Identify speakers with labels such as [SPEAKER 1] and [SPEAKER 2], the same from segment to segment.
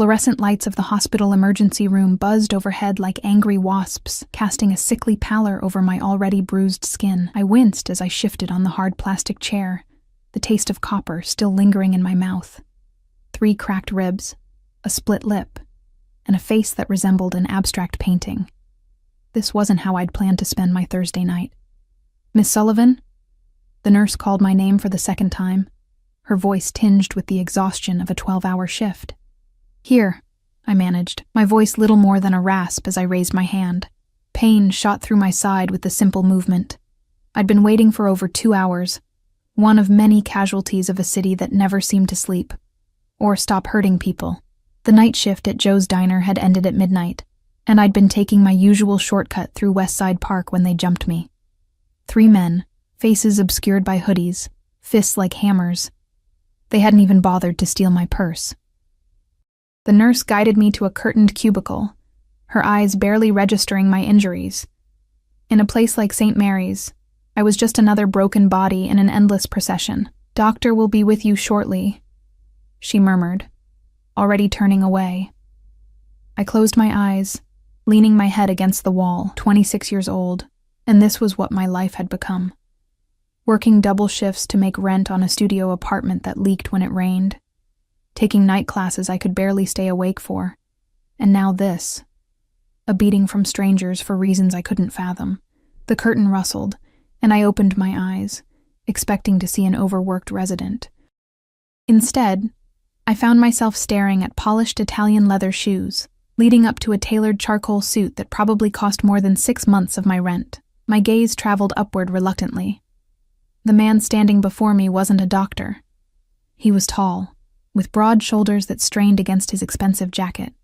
[SPEAKER 1] fluorescent lights of the hospital emergency room buzzed overhead like angry wasps, casting a sickly pallor over my already bruised skin. I winced as I shifted on the hard plastic chair, the taste of copper still lingering in my mouth. 3 cracked ribs, a split lip, and a face that resembled an abstract painting. This wasn't how I'd planned to spend my Thursday night. "Miss Sullivan?" The nurse called my name for the second time, her voice tinged with the exhaustion of a 12-hour shift. "Here," I managed, my voice little more than a rasp as I raised my hand. Pain shot through my side with the simple movement. I'd been waiting for over 2 hours, one of many casualties of a city that never seemed to sleep, or stop hurting people. The night shift at Joe's Diner had ended at midnight, and I'd been taking my usual shortcut through West Side Park when they jumped me. 3 men, faces obscured by hoodies, fists like hammers. They hadn't even bothered to steal my purse. The nurse guided me to a curtained cubicle, her eyes barely registering my injuries. In a place like St. Mary's, I was just another broken body in an endless procession. "Doctor will be with you shortly," she murmured, already turning away. I closed my eyes, leaning my head against the wall, 26 years old, and this was what my life had become. Working double shifts to make rent on a studio apartment that leaked when it rained, taking night classes I could barely stay awake for, and now this. A beating from strangers for reasons I couldn't fathom. The curtain rustled, and I opened my eyes, expecting to see an overworked resident. Instead, I found myself staring at polished Italian leather shoes, leading up to a tailored charcoal suit that probably cost more than 6 months of my rent. My gaze traveled upward reluctantly. The man standing before me wasn't a doctor. He was tall, with broad shoulders that strained against his expensive jacket.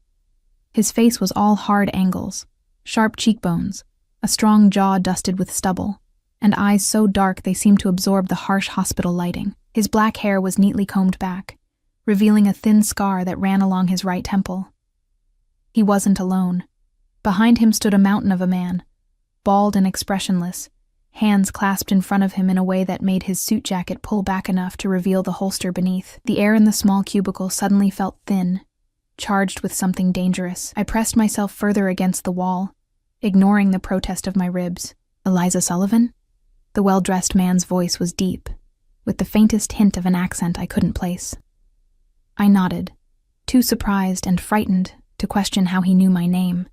[SPEAKER 1] His face was all hard angles, sharp cheekbones, a strong jaw dusted with stubble, and eyes so dark they seemed to absorb the harsh hospital lighting. His black hair was neatly combed back, revealing a thin scar that ran along his right temple. He wasn't alone. Behind him stood a mountain of a man, bald and expressionless, hands clasped in front of him in a way that made his suit jacket pull back enough to reveal the holster beneath. The air in the small cubicle suddenly felt thin, charged with something dangerous. I pressed myself further against the wall, ignoring the protest of my ribs. "Eliza Sullivan?" The well-dressed man's voice was deep, with the faintest hint of an accent I couldn't place. I nodded, too surprised and frightened to question how he knew my name.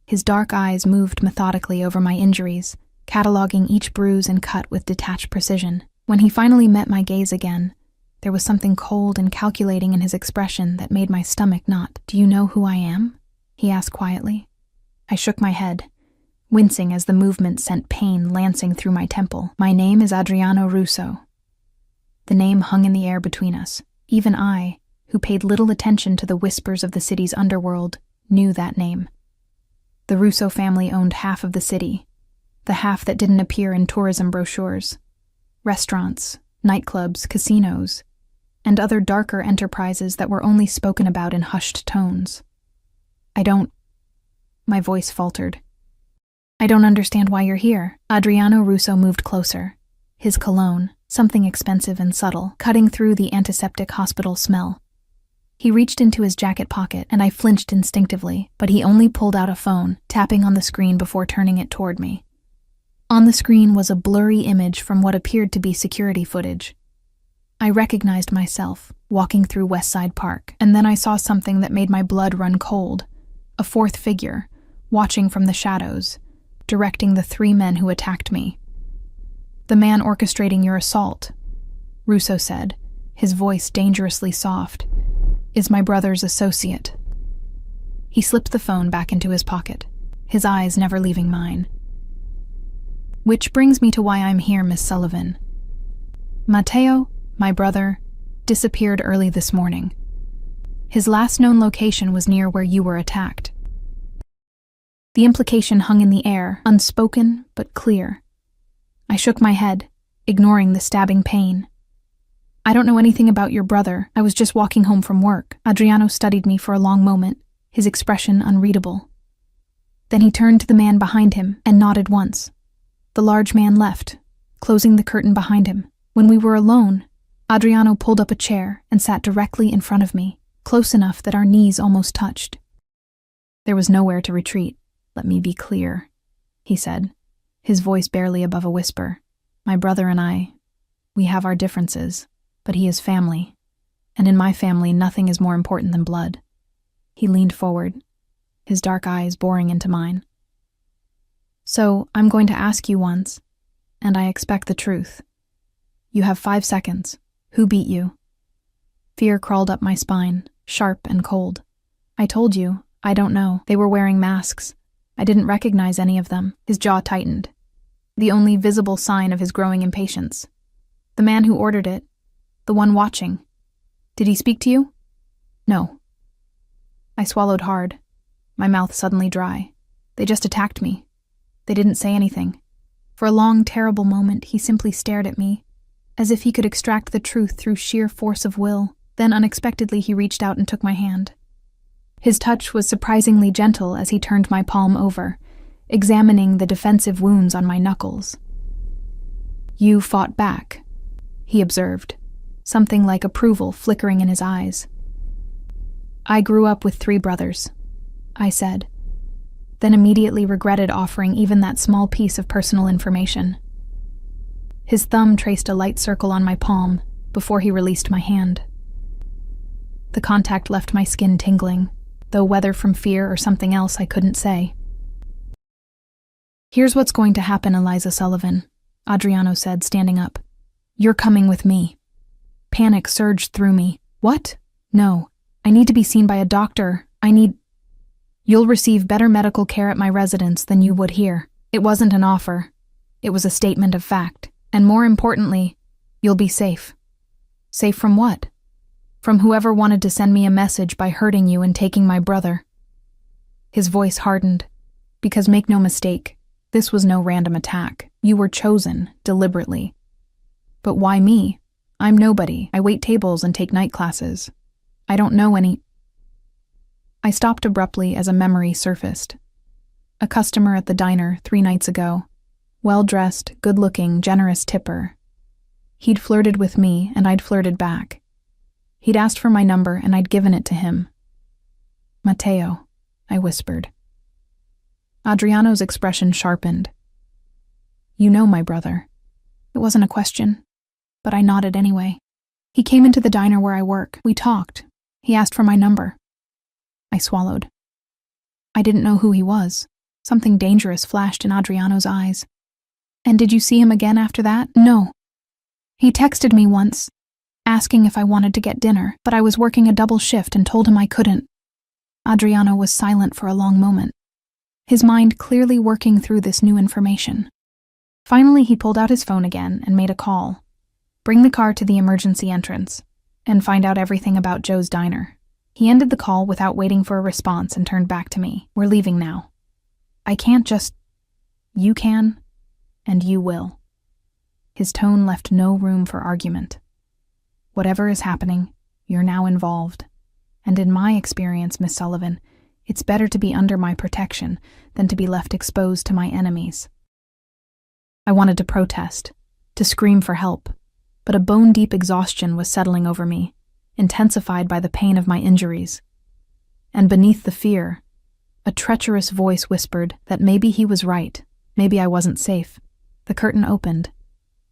[SPEAKER 1] His dark eyes moved methodically over my injuries, cataloging each bruise and cut with detached precision. When he finally met my gaze again, there was something cold and calculating in his expression that made my stomach knot. "Do you know who I am?" he asked quietly. I shook my head, wincing as the movement sent pain lancing through my temple. "My name is Adriano Russo." The name hung in the air between us. Even I, who paid little attention to the whispers of the city's underworld, knew that name. The Russo family owned half of the city, the half that didn't appear in tourism brochures. Restaurants, nightclubs, casinos, and other darker enterprises that were only spoken about in hushed tones. My voice faltered. "I don't understand why you're here." Adriano Russo moved closer, his cologne, something expensive and subtle, cutting through the antiseptic hospital smell. He reached into his jacket pocket, and I flinched instinctively, but he only pulled out a phone, tapping on the screen before turning it toward me. On the screen was a blurry image from what appeared to be security footage. I recognized myself, walking through West Side Park, and then I saw something that made my blood run cold. A fourth figure, watching from the shadows, directing the 3 men who attacked me. "The man orchestrating your assault," Russo said, his voice dangerously soft, "is my brother's associate." He slipped the phone back into his pocket, his eyes never leaving mine. "Which brings me to why I'm here, Miss Sullivan. Matteo, my brother, disappeared early this morning. His last known location was near where you were attacked." The implication hung in the air, unspoken but clear. I shook my head, ignoring the stabbing pain. "I don't know anything about your brother. I was just walking home from work." Adriano studied me for a long moment, his expression unreadable. Then he turned to the man behind him and nodded once. The large man left, closing the curtain behind him. When we were alone, Adriano pulled up a chair and sat directly in front of me, close enough that our knees almost touched. There was nowhere to retreat. "Let me be clear," he said, his voice barely above a whisper. "My brother and I, we have our differences, but he is family, and in my family nothing is more important than blood." He leaned forward, his dark eyes boring into mine. "So, I'm going to ask you once, and I expect the truth. You have 5 seconds. Who beat you?" Fear crawled up my spine, sharp and cold. "I told you, I don't know. They were wearing masks. I didn't recognize any of them." His jaw tightened, the only visible sign of his growing impatience. "The man who ordered it, the one watching. Did he speak to you?" "No." I swallowed hard, my mouth suddenly dry. "They just attacked me. They didn't say anything." For a long, terrible moment, he simply stared at me, as if he could extract the truth through sheer force of will. Then unexpectedly he reached out and took my hand. His touch was surprisingly gentle as he turned my palm over, examining the defensive wounds on my knuckles. "You fought back," he observed, something like approval flickering in his eyes. "I grew up with 3 brothers," I said, then immediately regretted offering even that small piece of personal information. His thumb traced a light circle on my palm before he released my hand. The contact left my skin tingling, though whether from fear or something else I couldn't say. "Here's what's going to happen, Eliza Sullivan," Adriano said, standing up. "You're coming with me." Panic surged through me. "What? No. I need to be seen by a doctor. You'll receive better medical care at my residence than you would here." It wasn't an offer. It was a statement of fact. And more importantly, you'll be safe. Safe from what? From whoever wanted to send me a message by hurting you and taking my brother. His voice hardened. Because make no mistake, this was no random attack. You were chosen, deliberately. But why me? I'm nobody. I wait tables and take night classes. I don't know any... I stopped abruptly as a memory surfaced. A customer at the diner 3 nights ago. Well-dressed, good-looking, generous tipper. He'd flirted with me, and I'd flirted back. He'd asked for my number, and I'd given it to him. "Matteo," I whispered. Adriano's expression sharpened. "You know my brother." It wasn't a question, but I nodded anyway. "He came into the diner where I work. We talked. He asked for my number." I swallowed. I didn't know who he was. Something dangerous flashed in Adriano's eyes. "And did you see him again after that?" "No. He texted me once, asking if I wanted to get dinner, but I was working a double shift and told him I couldn't." Adriano was silent for a long moment, his mind clearly working through this new information. Finally, he pulled out his phone again and made a call. "Bring the car to the emergency entrance and find out everything about Joe's diner." He ended the call without waiting for a response and turned back to me. "We're leaving now. I can't just... You can, and you will." His tone left no room for argument. "Whatever is happening, you're now involved. And in my experience, Miss Sullivan, it's better to be under my protection than to be left exposed to my enemies." I wanted to protest, to scream for help, but a bone-deep exhaustion was settling over me, intensified by the pain of my injuries. And beneath the fear, a treacherous voice whispered that maybe he was right, maybe I wasn't safe. The curtain opened,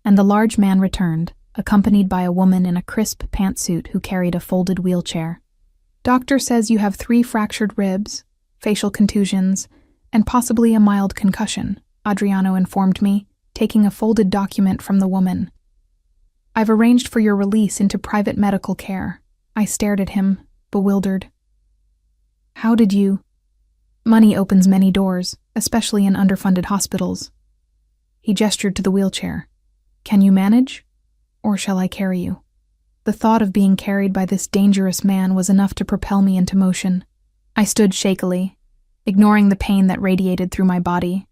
[SPEAKER 1] and the large man returned, accompanied by a woman in a crisp pantsuit who carried a folded wheelchair. "Doctor says you have 3 fractured ribs, facial contusions, and possibly a mild concussion," Adriano informed me, taking a folded document from the woman. "I've arranged for your release into private medical care." I stared at him, bewildered. "How did you..." "Money opens many doors, especially in underfunded hospitals." He gestured to the wheelchair. "Can you manage? Or shall I carry you?" The thought of being carried by this dangerous man was enough to propel me into motion. I stood shakily, ignoring the pain that radiated through my body,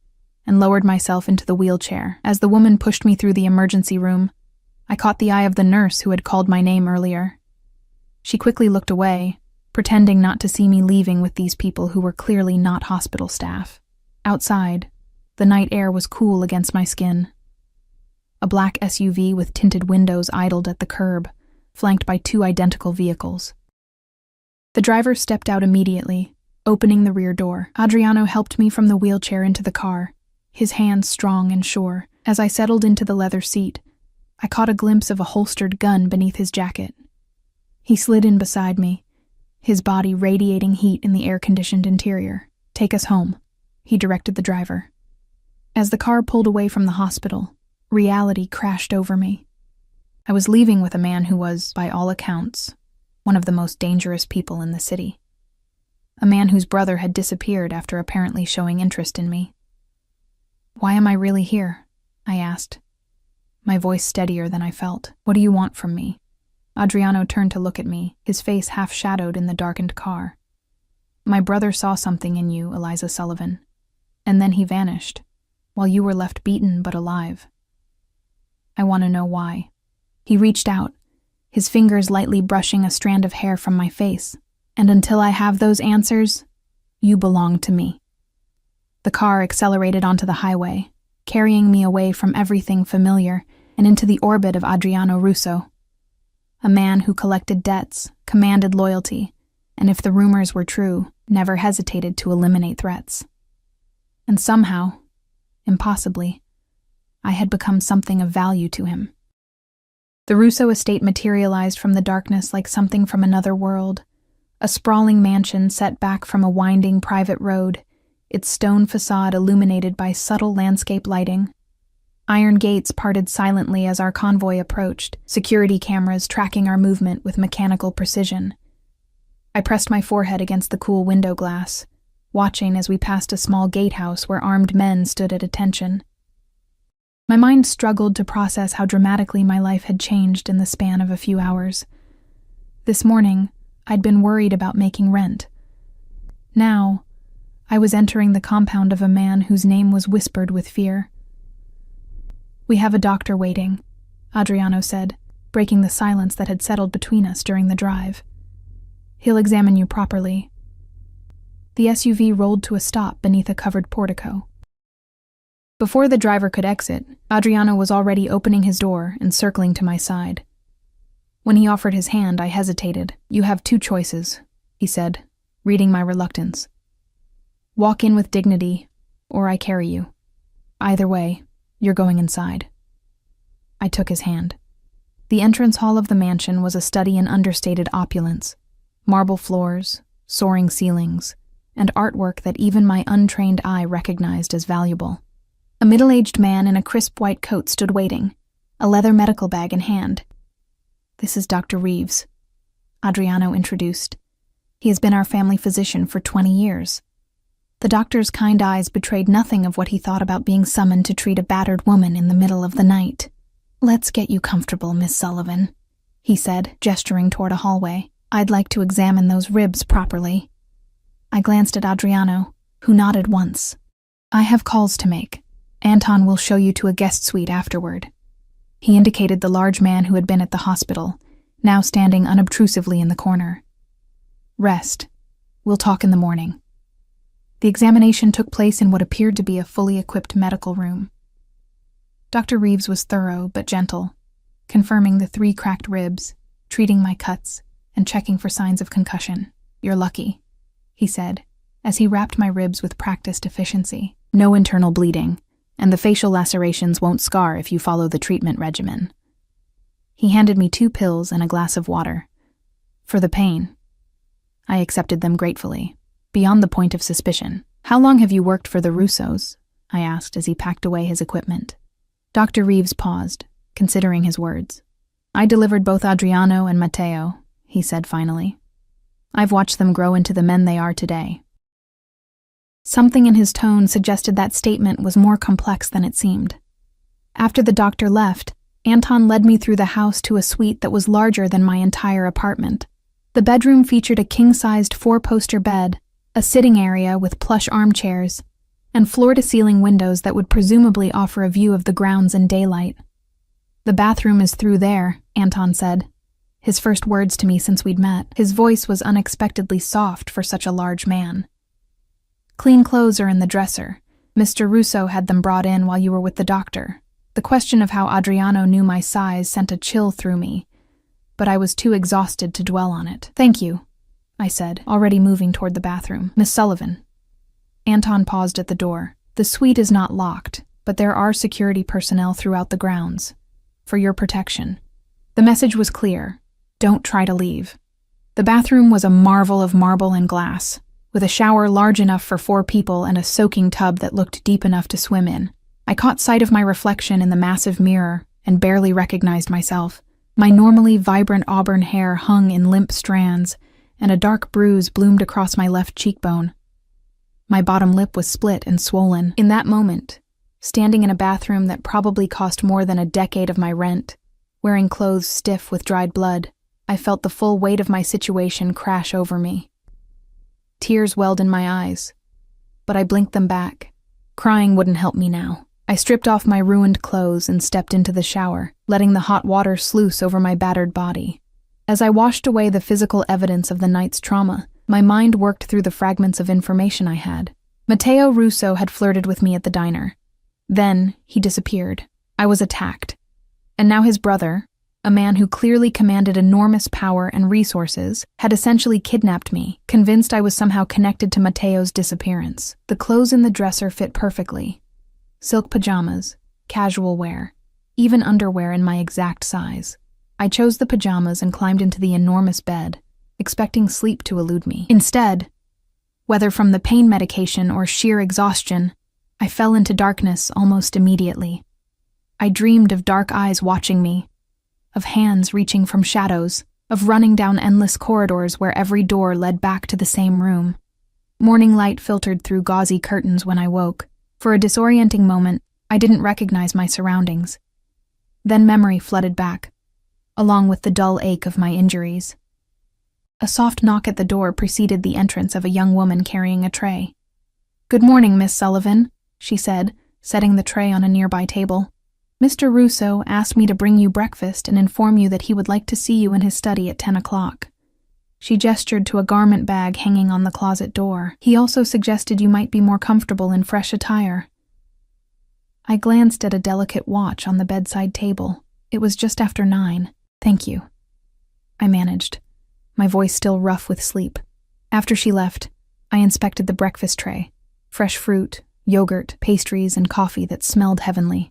[SPEAKER 1] and lowered myself into the wheelchair. As the woman pushed me through the emergency room, I caught the eye of the nurse who had called my name earlier. She quickly looked away, pretending not to see me leaving with these people who were clearly not hospital staff. Outside, the night air was cool against my skin. A black SUV with tinted windows idled at the curb, flanked by 2 identical vehicles. The driver stepped out immediately, opening the rear door. Adriano helped me from the wheelchair into the car, his hands strong and sure. As I settled into the leather seat, I caught a glimpse of a holstered gun beneath his jacket. He slid in beside me, his body radiating heat in the air-conditioned interior. "Take us home," he directed the driver. As the car pulled away from the hospital, reality crashed over me. I was leaving with a man who was, by all accounts, one of the most dangerous people in the city. A man whose brother had disappeared after apparently showing interest in me. "Why am I really here?" I asked, my voice steadier than I felt. "What do you want from me?" Adriano turned to look at me, his face half-shadowed in the darkened car. "My brother saw something in you, Eliza Sullivan, and then he vanished, while you were left beaten but alive. I want to know why." He reached out, his fingers lightly brushing a strand of hair from my face. "And until I have those answers, you belong to me." The car accelerated onto the highway, carrying me away from everything familiar and into the orbit of Adriano Russo. A man who collected debts, commanded loyalty, and if the rumors were true, never hesitated to eliminate threats. And somehow, impossibly, I had become something of value to him. The Russo estate materialized from the darkness like something from another world, a sprawling mansion set back from a winding private road, its stone facade illuminated by subtle landscape lighting. Iron gates parted silently as our convoy approached, security cameras tracking our movement with mechanical precision. I pressed my forehead against the cool window glass, watching as we passed a small gatehouse where armed men stood at attention. My mind struggled to process how dramatically my life had changed in the span of a few hours. This morning, I'd been worried about making rent. Now, I was entering the compound of a man whose name was whispered with fear. "We have a doctor waiting," Adriano said, breaking the silence that had settled between us during the drive. "He'll examine you properly." The SUV rolled to a stop beneath a covered portico. Before the driver could exit, Adriano was already opening his door and circling to my side. When he offered his hand, I hesitated. "You have two choices," he said, reading my reluctance. "Walk in with dignity, or I carry you. Either way, you're going inside." I took his hand. The entrance hall of the mansion was a study in understated opulence. Marble floors, soaring ceilings, and artwork that even my untrained eye recognized as valuable. A middle-aged man in a crisp white coat stood waiting, a leather medical bag in hand. "This is Dr. Reeves," Adriano introduced. "He has been our family physician for 20 years. The doctor's kind eyes betrayed nothing of what he thought about being summoned to treat a battered woman in the middle of the night. "Let's get you comfortable, Miss Sullivan," he said, gesturing toward a hallway. "I'd like to examine those ribs properly." I glanced at Adriano, who nodded once. "I have calls to make. Anton will show you to a guest suite afterward." He indicated the large man who had been at the hospital, now standing unobtrusively in the corner. "Rest. We'll talk in the morning." The examination took place in what appeared to be a fully equipped medical room. Dr. Reeves was thorough but gentle, confirming the 3 cracked ribs, treating my cuts, and checking for signs of concussion. "You're lucky," he said, as he wrapped my ribs with practiced efficiency. "No internal bleeding, and the facial lacerations won't scar if you follow the treatment regimen." He handed me 2 pills and a glass of water. For the pain. I accepted them gratefully, beyond the point of suspicion. "How long have you worked for the Russos?" I asked as he packed away his equipment. Dr. Reeves paused, considering his words. "I delivered both Adriano and Matteo," he said finally. "I've watched them grow into the men they are today." Something in his tone suggested that statement was more complex than it seemed. After the doctor left, Anton led me through the house to a suite that was larger than my entire apartment. The bedroom featured a king-sized 4-poster bed, a sitting area with plush armchairs, and floor-to-ceiling windows that would presumably offer a view of the grounds in daylight. "The bathroom is through there," Anton said, his first words to me since we'd met. His voice was unexpectedly soft for such a large man. "Clean clothes are in the dresser. Mr. Russo had them brought in while you were with the doctor." The question of how Adriano knew my size sent a chill through me, but I was too exhausted to dwell on it. "Thank you," I said, already moving toward the bathroom. Miss Sullivan. Anton paused at the door. The suite is not locked, but there are security personnel throughout the grounds. For your protection. The message was clear. Don't try to leave. The bathroom was a marvel of marble and glass, with a shower large enough for 4 people and a soaking tub that looked deep enough to swim in. I caught sight of my reflection in the massive mirror and barely recognized myself. My normally vibrant auburn hair hung in limp strands, and a dark bruise bloomed across my left cheekbone. My bottom lip was split and swollen. In that moment, standing in a bathroom that probably cost more than a decade of my rent, wearing clothes stiff with dried blood, I felt the full weight of my situation crash over me. Tears welled in my eyes, but I blinked them back. Crying wouldn't help me now. I stripped off my ruined clothes and stepped into the shower, letting the hot water sluice over my battered body. As I washed away the physical evidence of the night's trauma, my mind worked through the fragments of information I had. Matteo Russo had flirted with me at the diner. Then, he disappeared. I was attacked. And now his brother, a man who clearly commanded enormous power and resources, had essentially kidnapped me, convinced I was somehow connected to Matteo's disappearance. The clothes in the dresser fit perfectly. Silk pajamas, casual wear, even underwear in my exact size. I chose the pajamas and climbed into the enormous bed, expecting sleep to elude me. Instead, whether from the pain medication or sheer exhaustion, I fell into darkness almost immediately. I dreamed of dark eyes watching me, of hands reaching from shadows, of running down endless corridors where every door led back to the same room. Morning light filtered through gauzy curtains when I woke. For a disorienting moment, I didn't recognize my surroundings. Then memory flooded back, along with the dull ache of my injuries. A soft knock at the door preceded the entrance of a young woman carrying a tray. "Good morning, Miss Sullivan," she said, setting the tray on a nearby table. "Mr. Russo asked me to bring you breakfast and inform you that he would like to see you in his study at 10 o'clock. She gestured to a garment bag hanging on the closet door. "He also suggested you might be more comfortable in fresh attire." I glanced at a delicate watch on the bedside table. It was just after 9. "Thank you," I managed, my voice still rough with sleep. After she left, I inspected the breakfast tray. Fresh fruit, yogurt, pastries, and coffee that smelled heavenly.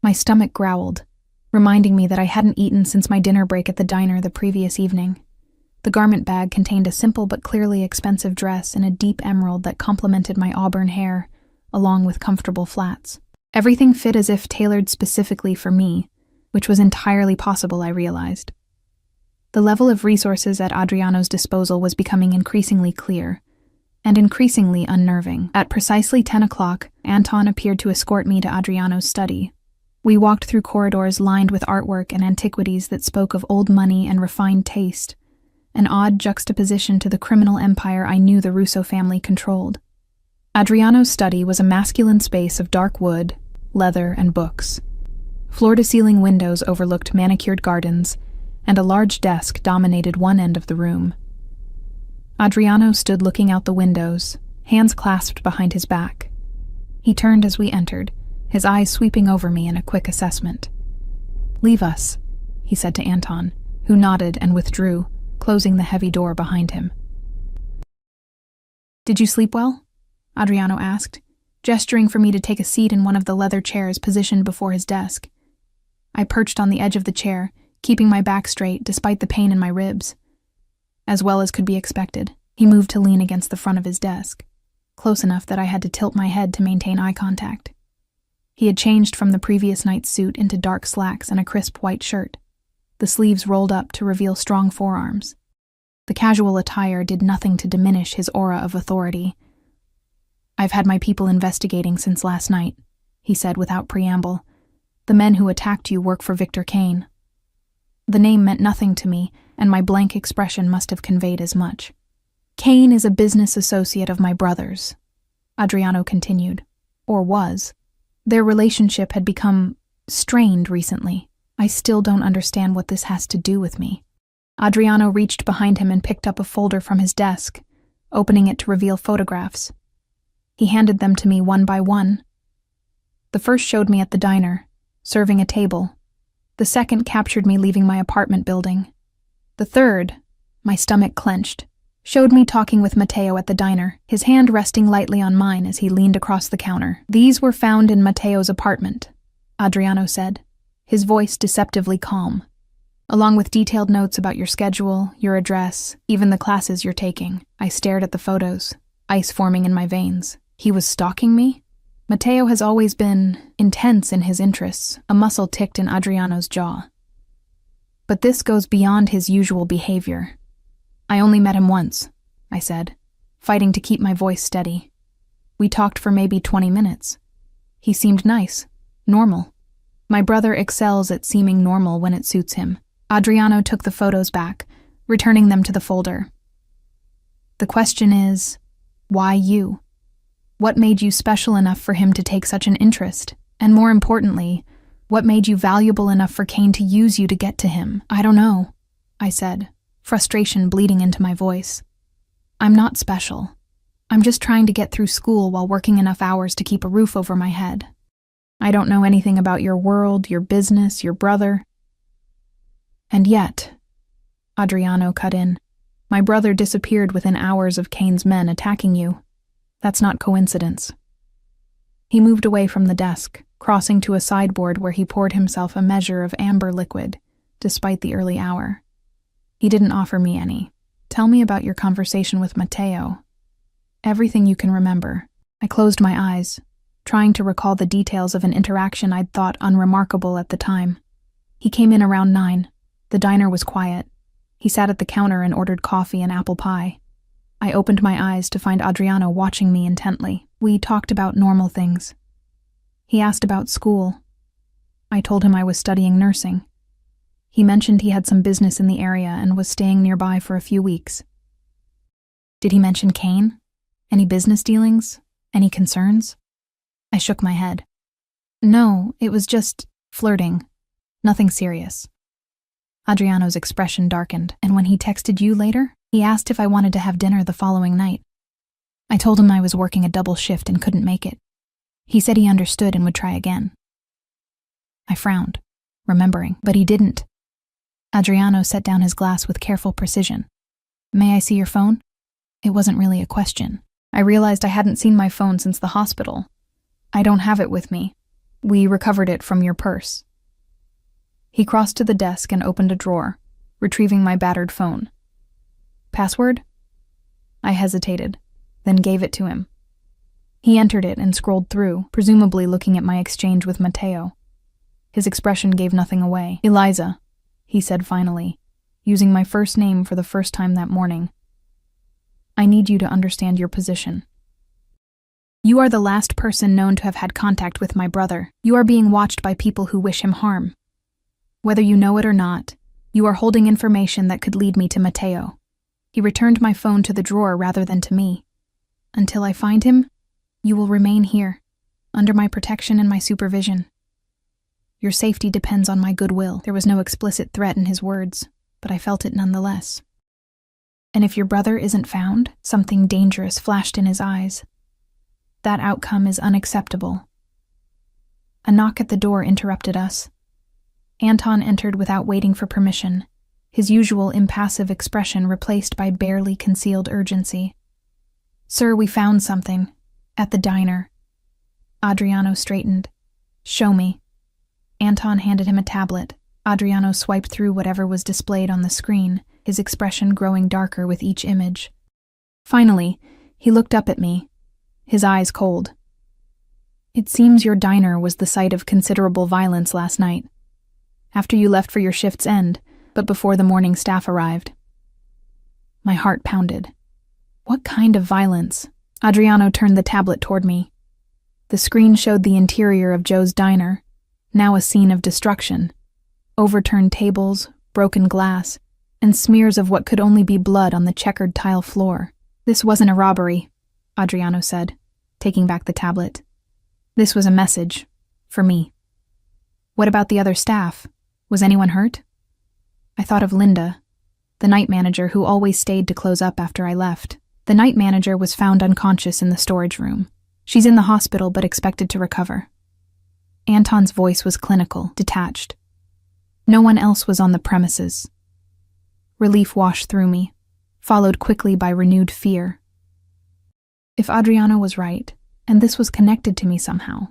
[SPEAKER 1] My stomach growled, reminding me that I hadn't eaten since my dinner break at the diner the previous evening. The garment bag contained a simple but clearly expensive dress in a deep emerald that complemented my auburn hair, along with comfortable flats. Everything fit as if tailored specifically for me, which was entirely possible, I realized. The level of resources at Adriano's disposal was becoming increasingly clear, and increasingly unnerving. At precisely 10 o'clock, Anton appeared to escort me to Adriano's study. We walked through corridors lined with artwork and antiquities that spoke of old money and refined taste, an odd juxtaposition to the criminal empire I knew the Russo family controlled. Adriano's study was a masculine space of dark wood, leather, and books. Floor-to-ceiling windows overlooked manicured gardens, and a large desk dominated one end of the room. Adriano stood looking out the windows, hands clasped behind his back. He turned as we entered, his eyes sweeping over me in a quick assessment. "Leave us," he said to Anton, who nodded and withdrew, closing the heavy door behind him. "Did you sleep well?" Adriano asked, gesturing for me to take a seat in one of the leather chairs positioned before his desk. I perched on the edge of the chair, keeping my back straight despite the pain in my ribs. As well as could be expected, he moved to lean against the front of his desk, close enough that I had to tilt my head to maintain eye contact. He had changed from the previous night's suit into dark slacks and a crisp white shirt, the sleeves rolled up to reveal strong forearms. The casual attire did nothing to diminish his aura of authority. "I've had my people investigating since last night," he said without preamble. "The men who attacked you work for Victor Kane." The name meant nothing to me, and my blank expression must have conveyed as much. "Kane is a business associate of my brother's," Adriano continued, or was. Their relationship had become strained recently. I still don't understand what this has to do with me. Adriano reached behind him and picked up a folder from his desk, opening it to reveal photographs. He handed them to me one by one. The first showed me at the diner, serving a table. The second captured me leaving my apartment building. The third, my stomach clenched, showed me talking with Matteo at the diner, his hand resting lightly on mine as he leaned across the counter. "These were found in Matteo's apartment," Adriano said, his voice deceptively calm, "along with detailed notes about your schedule, your address, even the classes you're taking." I stared at the photos, ice forming in my veins. He was stalking me? Matteo has always been intense in his interests. A muscle ticked in Adriano's jaw. But this goes beyond his usual behavior. "I only met him once," I said, fighting to keep my voice steady. "We talked for maybe 20 minutes. He seemed nice, normal. My brother excels at seeming normal when it suits him." Adriano took the photos back, returning them to the folder. "The question is, why you? What made you special enough for him to take such an interest? And more importantly, what made you valuable enough for Kane to use you to get to him?" "I don't know," I said, frustration bleeding into my voice. "I'm not special. I'm just trying to get through school while working enough hours to keep a roof over my head. I don't know anything about your world, your business, your brother." "And yet," Adriano cut in, "my brother disappeared within hours of Kane's men attacking you. That's not coincidence." He moved away from the desk, crossing to a sideboard where he poured himself a measure of amber liquid, despite the early hour. "He didn't offer me any. Tell me about your conversation with Matteo. Everything you can remember." I closed my eyes, trying to recall the details of an interaction I'd thought unremarkable at the time. "He came in around 9. The diner was quiet. He sat at the counter and ordered coffee and apple pie. I opened my eyes to find Adriano watching me intently. We talked about normal things. He asked about school. I told him I was studying nursing. He mentioned he had some business in the area and was staying nearby for a few weeks." "Did he mention Kane? Any business dealings? Any concerns?" I shook my head. "No, it was just flirting. Nothing serious." Adriano's expression darkened, and when he texted you later, he asked if I wanted to have dinner the following night. I told him I was working a double shift and couldn't make it. He said he understood and would try again. I frowned, remembering, but he didn't. Adriano set down his glass with careful precision. "May I see your phone?" It wasn't really a question. I realized I hadn't seen my phone since the hospital. "I don't have it with me. We recovered it from your purse." He crossed to the desk and opened a drawer, retrieving my battered phone. "Password?" I hesitated, then gave it to him. He entered it and scrolled through, presumably looking at my exchange with Matteo. His expression gave nothing away. "Eliza," he said finally, using my first name for the first time that morning. "I need you to understand your position. You are the last person known to have had contact with my brother. You are being watched by people who wish him harm. Whether you know it or not, you are holding information that could lead me to Matteo." He returned my phone to the drawer rather than to me. "Until I find him, you will remain here, under my protection and my supervision. Your safety depends on my goodwill." There was no explicit threat in his words, but I felt it nonetheless. "And if your brother isn't found," something dangerous flashed in his eyes, "that outcome is unacceptable." A knock at the door interrupted us. Anton entered without waiting for permission, his usual impassive expression replaced by barely concealed urgency. "Sir, we found something. At the diner." Adriano straightened. "Show me." Anton handed him a tablet. Adriano swiped through whatever was displayed on the screen, his expression growing darker with each image. Finally, he looked up at me, his eyes cold. "It seems your diner was the site of considerable violence last night. After you left for your shift's end, but before the morning staff arrived." My heart pounded. What kind of violence? Adriano turned the tablet toward me. The screen showed the interior of Joe's diner, now a scene of destruction. Overturned tables, broken glass, and smears of what could only be blood on the checkered tile floor. "This wasn't a robbery," Adriano said, taking back the tablet. "This was a message. For me." "What about the other staff? Was anyone hurt?" I thought of Linda, the night manager who always stayed to close up after I left. The night manager was found unconscious in the storage room. She's in the hospital but expected to recover. Anton's voice was clinical, detached. No one else was on the premises. Relief washed through me. followed quickly by renewed fear. If Adriano was right, and this was connected to me somehow,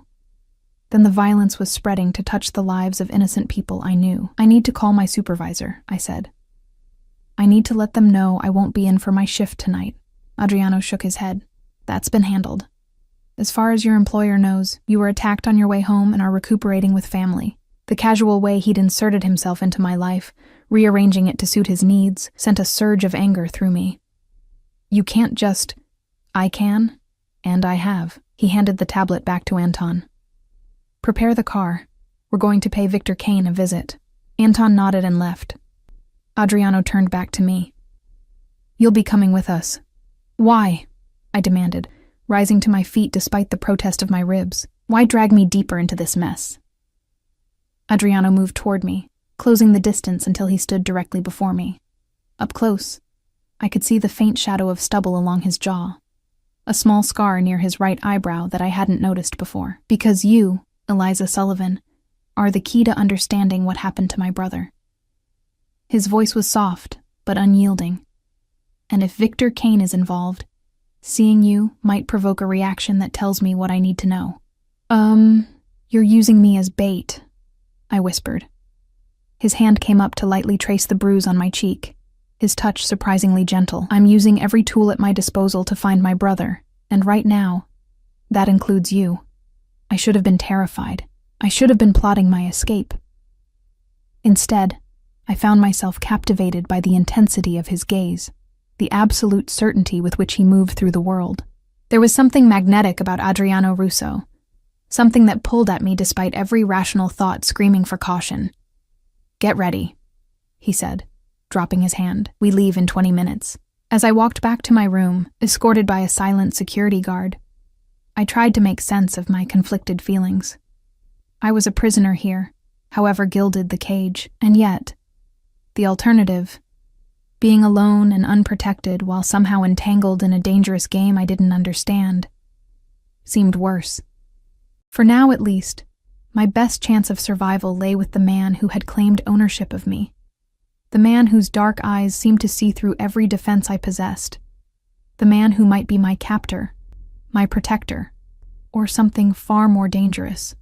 [SPEAKER 1] then the violence was spreading to touch the lives of innocent people I knew. "I need to call my supervisor," I said. "I need to let them know I won't be in for my shift tonight." Adriano shook his head. "That's been handled. As far as your employer knows, you were attacked on your way home and are recuperating with family." The casual way he'd inserted himself into my life, rearranging it to suit his needs, sent a surge of anger through me. "You can't just—" "I can, and I have." He handed the tablet back to Anton. "Prepare the car. We're going to pay Victor Kane a visit." Anton nodded and left. Adriano turned back to me. "You'll be coming with us." "Why?" I demanded, rising to my feet despite the protest of my ribs. "Why drag me deeper into this mess?" Adriano moved toward me, closing the distance until he stood directly before me. Up close, I could see the faint shadow of stubble along his jaw, a small scar near his right eyebrow that I hadn't noticed before. "Because you, Eliza Sullivan, are the key to understanding what happened to my brother." His voice was soft, but unyielding. "And if Victor Kane is involved, seeing you might provoke a reaction that tells me what I need to know." You're using me as bait," I whispered. His hand came up to lightly trace the bruise on my cheek, his touch surprisingly gentle. "I'm using every tool at my disposal to find my brother, and right now, that includes you. I should have been terrified. I should have been plotting my escape. Instead, I found myself captivated by the intensity of his gaze, the absolute certainty with which he moved through the world. There was something magnetic about Adriano Russo, something that pulled at me despite every rational thought screaming for caution. "Get ready," he said, dropping his hand. "We leave in 20 minutes. As I walked back to my room, escorted by a silent security guard, I tried to make sense of my conflicted feelings. I was a prisoner here, however gilded the cage, and yet, the alternative, being alone and unprotected while somehow entangled in a dangerous game I didn't understand, seemed worse. For now, at least, my best chance of survival lay with the man who had claimed ownership of me, the man whose dark eyes seemed to see through every defense I possessed, the man who might be my captor, my protector, or something far more dangerous.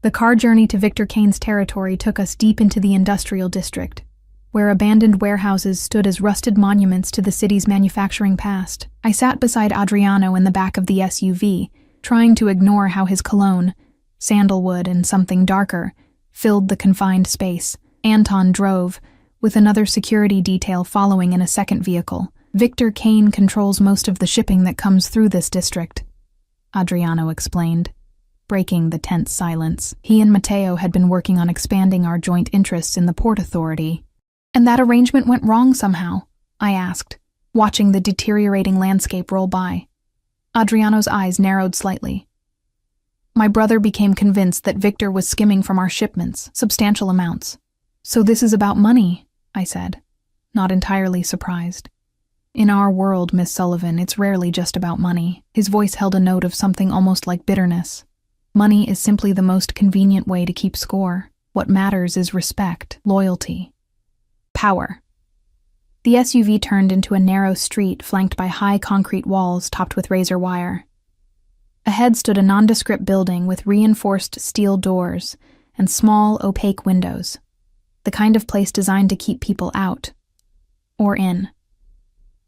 [SPEAKER 1] The car journey to Victor Kane's territory took us deep into the industrial district, where abandoned warehouses stood as rusted monuments to the city's manufacturing past. I sat beside Adriano in the back of the SUV, trying to ignore how his cologne, sandalwood and something darker, filled the confined space. Anton drove, with another security detail following in a second vehicle. "Victor Kane controls most of the shipping that comes through this district," Adriano explained, breaking the tense silence. "He and Matteo had been working on expanding our joint interests in the Port Authority." "And that arrangement went wrong somehow?" I asked, watching the deteriorating landscape roll by. Adriano's eyes narrowed slightly. "My brother became convinced that Victor was skimming from our shipments, substantial amounts. So this is about money," I said, not entirely surprised. "In our world, Miss Sullivan, it's rarely just about money." His voice held a note of something almost like bitterness. "Money is simply the most convenient way to keep score. What matters is respect, loyalty, power." The SUV turned into a narrow street flanked by high concrete walls topped with razor wire. Ahead stood a nondescript building with reinforced steel doors and small, opaque windows, the kind of place designed to keep people out, or in.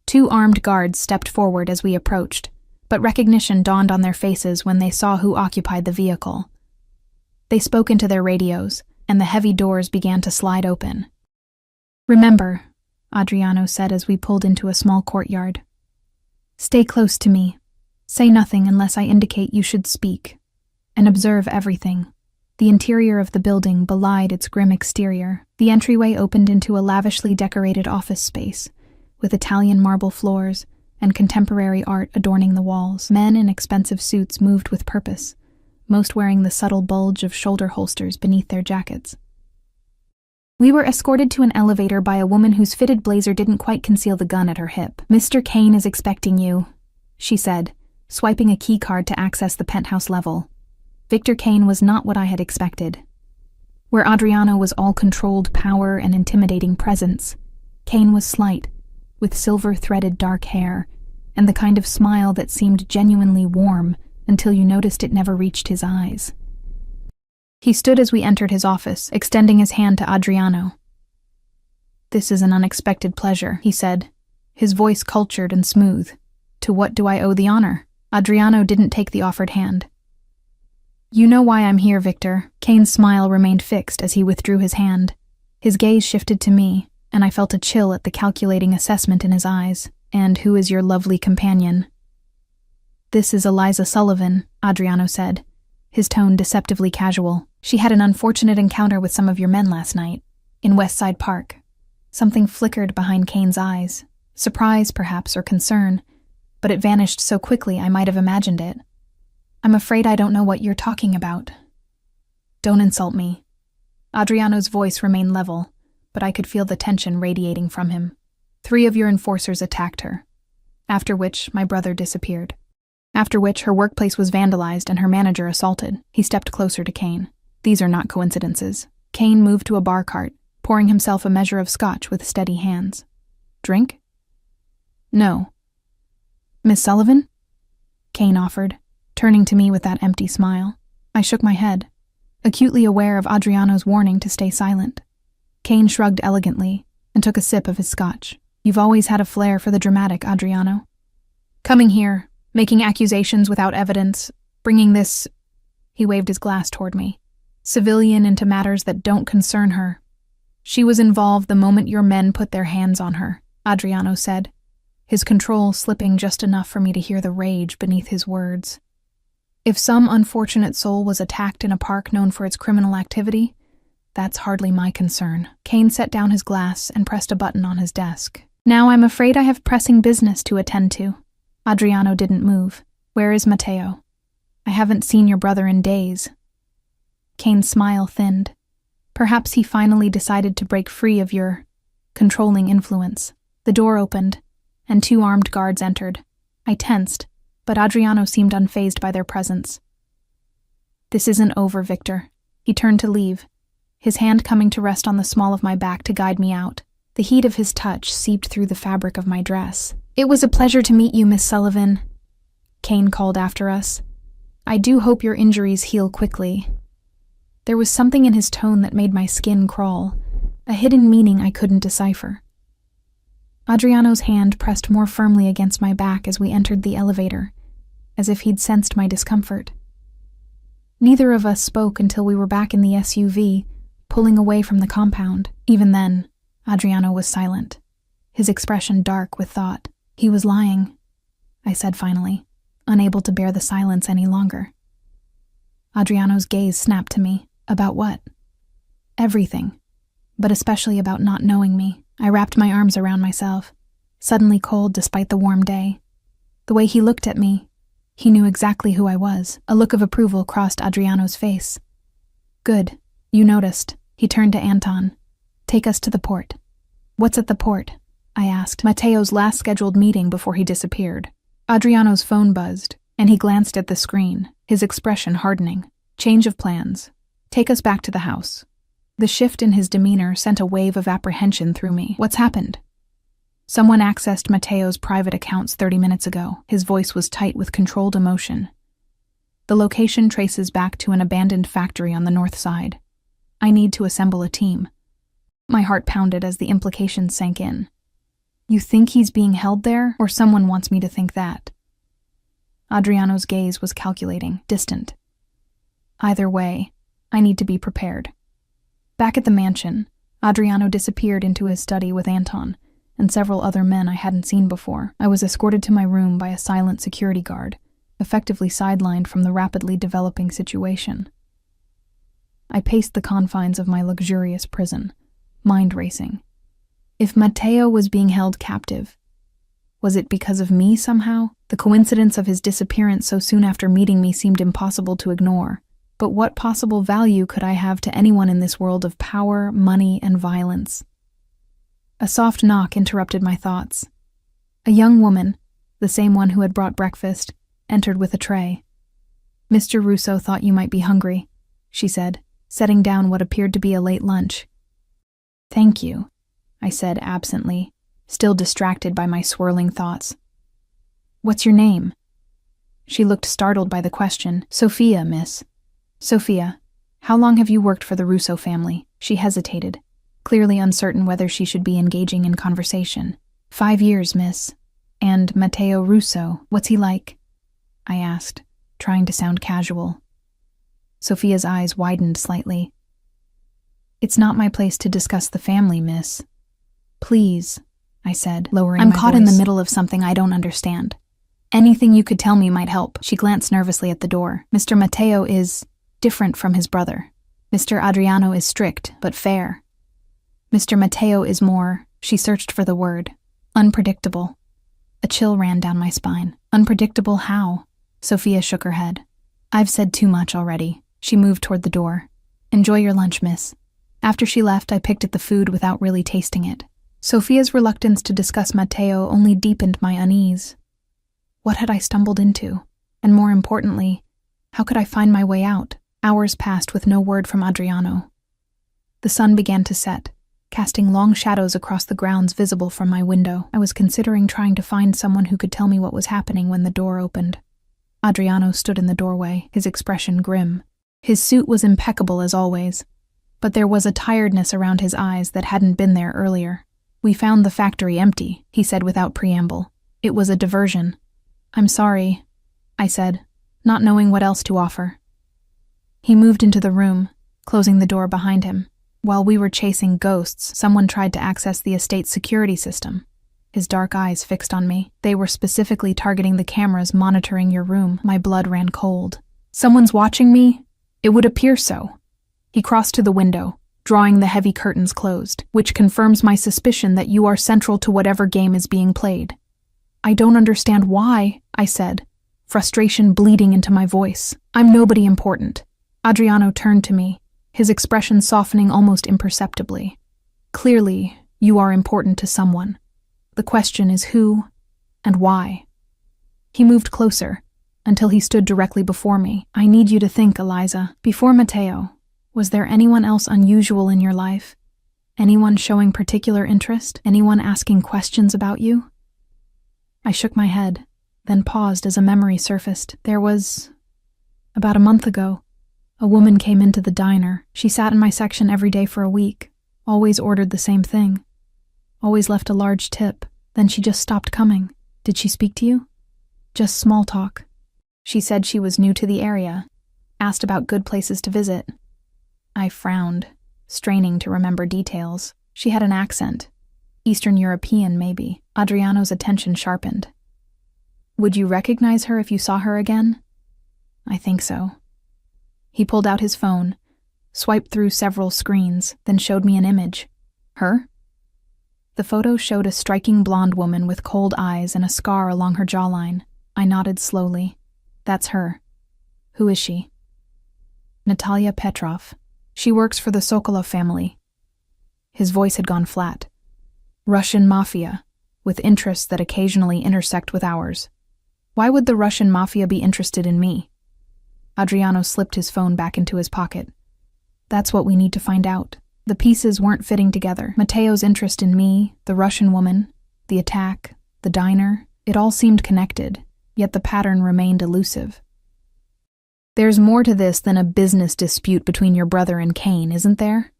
[SPEAKER 1] 2 armed guards stepped forward as we approached, but recognition dawned on their faces when they saw who occupied the vehicle. They spoke into their radios, and the heavy doors began to slide open. "Remember," Adriano said as we pulled into a small courtyard, "stay close to me. Say nothing unless I indicate you should speak, and observe everything." The interior of the building belied its grim exterior. The entryway opened into a lavishly decorated office space, with Italian marble floors and contemporary art adorning the walls. Men in expensive suits moved with purpose, most wearing the subtle bulge of shoulder holsters beneath their jackets. We were escorted to an elevator by a woman whose fitted blazer didn't quite conceal the gun at her hip. "Mr. Kane is expecting you," she said, swiping a key card to access the penthouse level. Victor Kane was not what I had expected. Where Adriano was all controlled power and intimidating presence, Kane was slight, with silver-threaded dark hair, and the kind of smile that seemed genuinely warm until you noticed it never reached his eyes. He stood as we entered his office, extending his hand to Adriano. "This is an unexpected pleasure," he said, his voice cultured and smooth. "To what do I owe the honor?" Adriano didn't take the offered hand. "You know why I'm here, Victor." Kane's smile remained fixed as he withdrew his hand. His gaze shifted to me, and I felt a chill at the calculating assessment in his eyes. "And who is your lovely companion?" "This is Eliza Sullivan," Adriano said, his tone deceptively casual. "She had an unfortunate encounter with some of your men last night, in West Side Park." Something flickered behind Kane's eyes, surprise perhaps or concern, but it vanished so quickly I might have imagined it. "I'm afraid I don't know what you're talking about." "Don't insult me." Adriano's voice remained level, but I could feel the tension radiating from him. 3 of your enforcers attacked her, after which my brother disappeared. After which her workplace was vandalized and her manager assaulted. He stepped closer to Kane. "These are not coincidences." Kane moved to a bar cart, pouring himself a measure of scotch with steady hands. "Drink?" "No." "Miss Sullivan?" Kane offered, turning to me with that empty smile. I shook my head, acutely aware of Adriano's warning to stay silent. Kane shrugged elegantly and took a sip of his scotch. "You've always had a flair for the dramatic, Adriano. Coming here, making accusations without evidence, bringing this," he waved his glass toward me, "civilian into matters that don't concern her. She was involved the moment your men put their hands on her," Adriano said, his control slipping just enough for me to hear the rage beneath his words. "If some unfortunate soul was attacked in a park known for its criminal activity, that's hardly my concern." Kane set down his glass and pressed a button on his desk. "Now I'm afraid I have pressing business to attend to." Adriano didn't move. "Where is Matteo?" "I haven't seen your brother in days." Kane's smile thinned. "Perhaps he finally decided to break free of your controlling influence." The door opened, and 2 armed guards entered. I tensed, but Adriano seemed unfazed by their presence. "This isn't over, Victor." He turned to leave, his hand coming to rest on the small of my back to guide me out. The heat of his touch seeped through the fabric of my dress. "It was a pleasure to meet you, Miss Sullivan," Kane called after us. "I do hope your injuries heal quickly." There was something in his tone that made my skin crawl, a hidden meaning I couldn't decipher. Adriano's hand pressed more firmly against my back as we entered the elevator, as if he'd sensed my discomfort. Neither of us spoke until we were back in the SUV, pulling away from the compound. Even then, Adriano was silent, his expression dark with thought. "He was lying," I said finally, unable to bear the silence any longer. Adriano's gaze snapped to me. "About what?" "Everything, but especially about not knowing me." I wrapped my arms around myself, suddenly cold despite the warm day. The way he looked at me, he knew exactly who I was. A look of approval crossed Adriano's face. "Good, you noticed." He turned to Anton. "Take us to the port." "What's at the port?" I asked. "Matteo's last scheduled meeting before he disappeared." Adriano's phone buzzed, and he glanced at the screen, his expression hardening. "Change of plans. Take us back to the house." The shift in his demeanor sent a wave of apprehension through me. "What's happened?" "Someone accessed Matteo's private accounts 30 minutes ago." His voice was tight with controlled emotion. "The location traces back to an abandoned factory on the north side. I need to assemble a team." My heart pounded as the implications sank in. "You think he's being held there, or someone wants me to think that?" Adriano's gaze was calculating, distant. "Either way, I need to be prepared." Back at the mansion, Adriano disappeared into his study with Anton and several other men I hadn't seen before. I was escorted to my room by a silent security guard, effectively sidelined from the rapidly developing situation. I paced the confines of my luxurious prison, mind racing. If Matteo was being held captive, was it because of me somehow? The coincidence of his disappearance so soon after meeting me seemed impossible to ignore. But what possible value could I have to anyone in this world of power, money, and violence? A soft knock interrupted my thoughts. A young woman, the same one who had brought breakfast, entered with a tray. "Mr. Russo thought you might be hungry," she said, setting down what appeared to be a late lunch. "Thank you," I said absently, still distracted by my swirling thoughts. "What's your name?" She looked startled by the question. "Sophia, miss." "Sophia, how long have you worked for the Russo family?" She hesitated, clearly uncertain whether she should be engaging in conversation. "5 years, miss." "And Matteo Russo, what's he like?" I asked, trying to sound casual. Sophia's eyes widened slightly. "It's not my place to discuss the family, miss." "Please," I said, lowering my voice. "I'm caught in the middle of something I don't understand. Anything you could tell me might help." She glanced nervously at the door. "Mr. Matteo is different from his brother. Mr. Adriano is strict, but fair. Mr. Matteo is more," she searched for the word, "unpredictable." A chill ran down my spine. "Unpredictable how?" Sophia shook her head. "I've said too much already." She moved toward the door. "Enjoy your lunch, miss." After she left, I picked at the food without really tasting it. Sophia's reluctance to discuss Matteo only deepened my unease. What had I stumbled into? And more importantly, how could I find my way out? Hours passed with no word from Adriano. The sun began to set, casting long shadows across the grounds visible from my window. I was considering trying to find someone who could tell me what was happening when the door opened. Adriano stood in the doorway, his expression grim. His suit was impeccable as always, but there was a tiredness around his eyes that hadn't been there earlier. "We found the factory empty," he said without preamble. "It was a diversion." "I'm sorry," I said, not knowing what else to offer. He moved into the room, closing the door behind him. "While we were chasing ghosts, someone tried to access the estate's security system." His dark eyes fixed on me. "They were specifically targeting the cameras monitoring your room." My blood ran cold. "Someone's watching me? It would appear so." He crossed to the window, drawing the heavy curtains closed, "which confirms my suspicion that you are central to whatever game is being played." "I don't understand why," I said, frustration bleeding into my voice. "I'm nobody important." Adriano turned to me, his expression softening almost imperceptibly. "Clearly, you are important to someone. The question is who and why." He moved closer, until he stood directly before me. "I need you to think, Eliza. Before Matteo, was there anyone else unusual in your life? Anyone showing particular interest? Anyone asking questions about you?" I shook my head, then paused as a memory surfaced. "There was, about a month ago, a woman came into the diner. She sat in my section every day for a week, always ordered the same thing, always left a large tip. Then she just stopped coming." "Did she speak to you?" "Just small talk. She said she was new to the area, asked about good places to visit." I frowned, straining to remember details. "She had an accent. Eastern European, maybe." Adriano's attention sharpened. "Would you recognize her if you saw her again?" "I think so." He pulled out his phone, swiped through several screens, then showed me an image. "Her?" The photo showed a striking blonde woman with cold eyes and a scar along her jawline. I nodded slowly. "That's her." "Who is she?" "Natalia Petrov. She works for the Sokolov family." His voice had gone flat. "Russian mafia, with interests that occasionally intersect with ours." "Why would the Russian mafia be interested in me?" Adriano slipped his phone back into his pocket. "That's what we need to find out." The pieces weren't fitting together. Matteo's interest in me, the Russian woman, the attack, the diner, it all seemed connected, yet the pattern remained elusive. "There's more to this than a business dispute between your brother and Kane, isn't there?"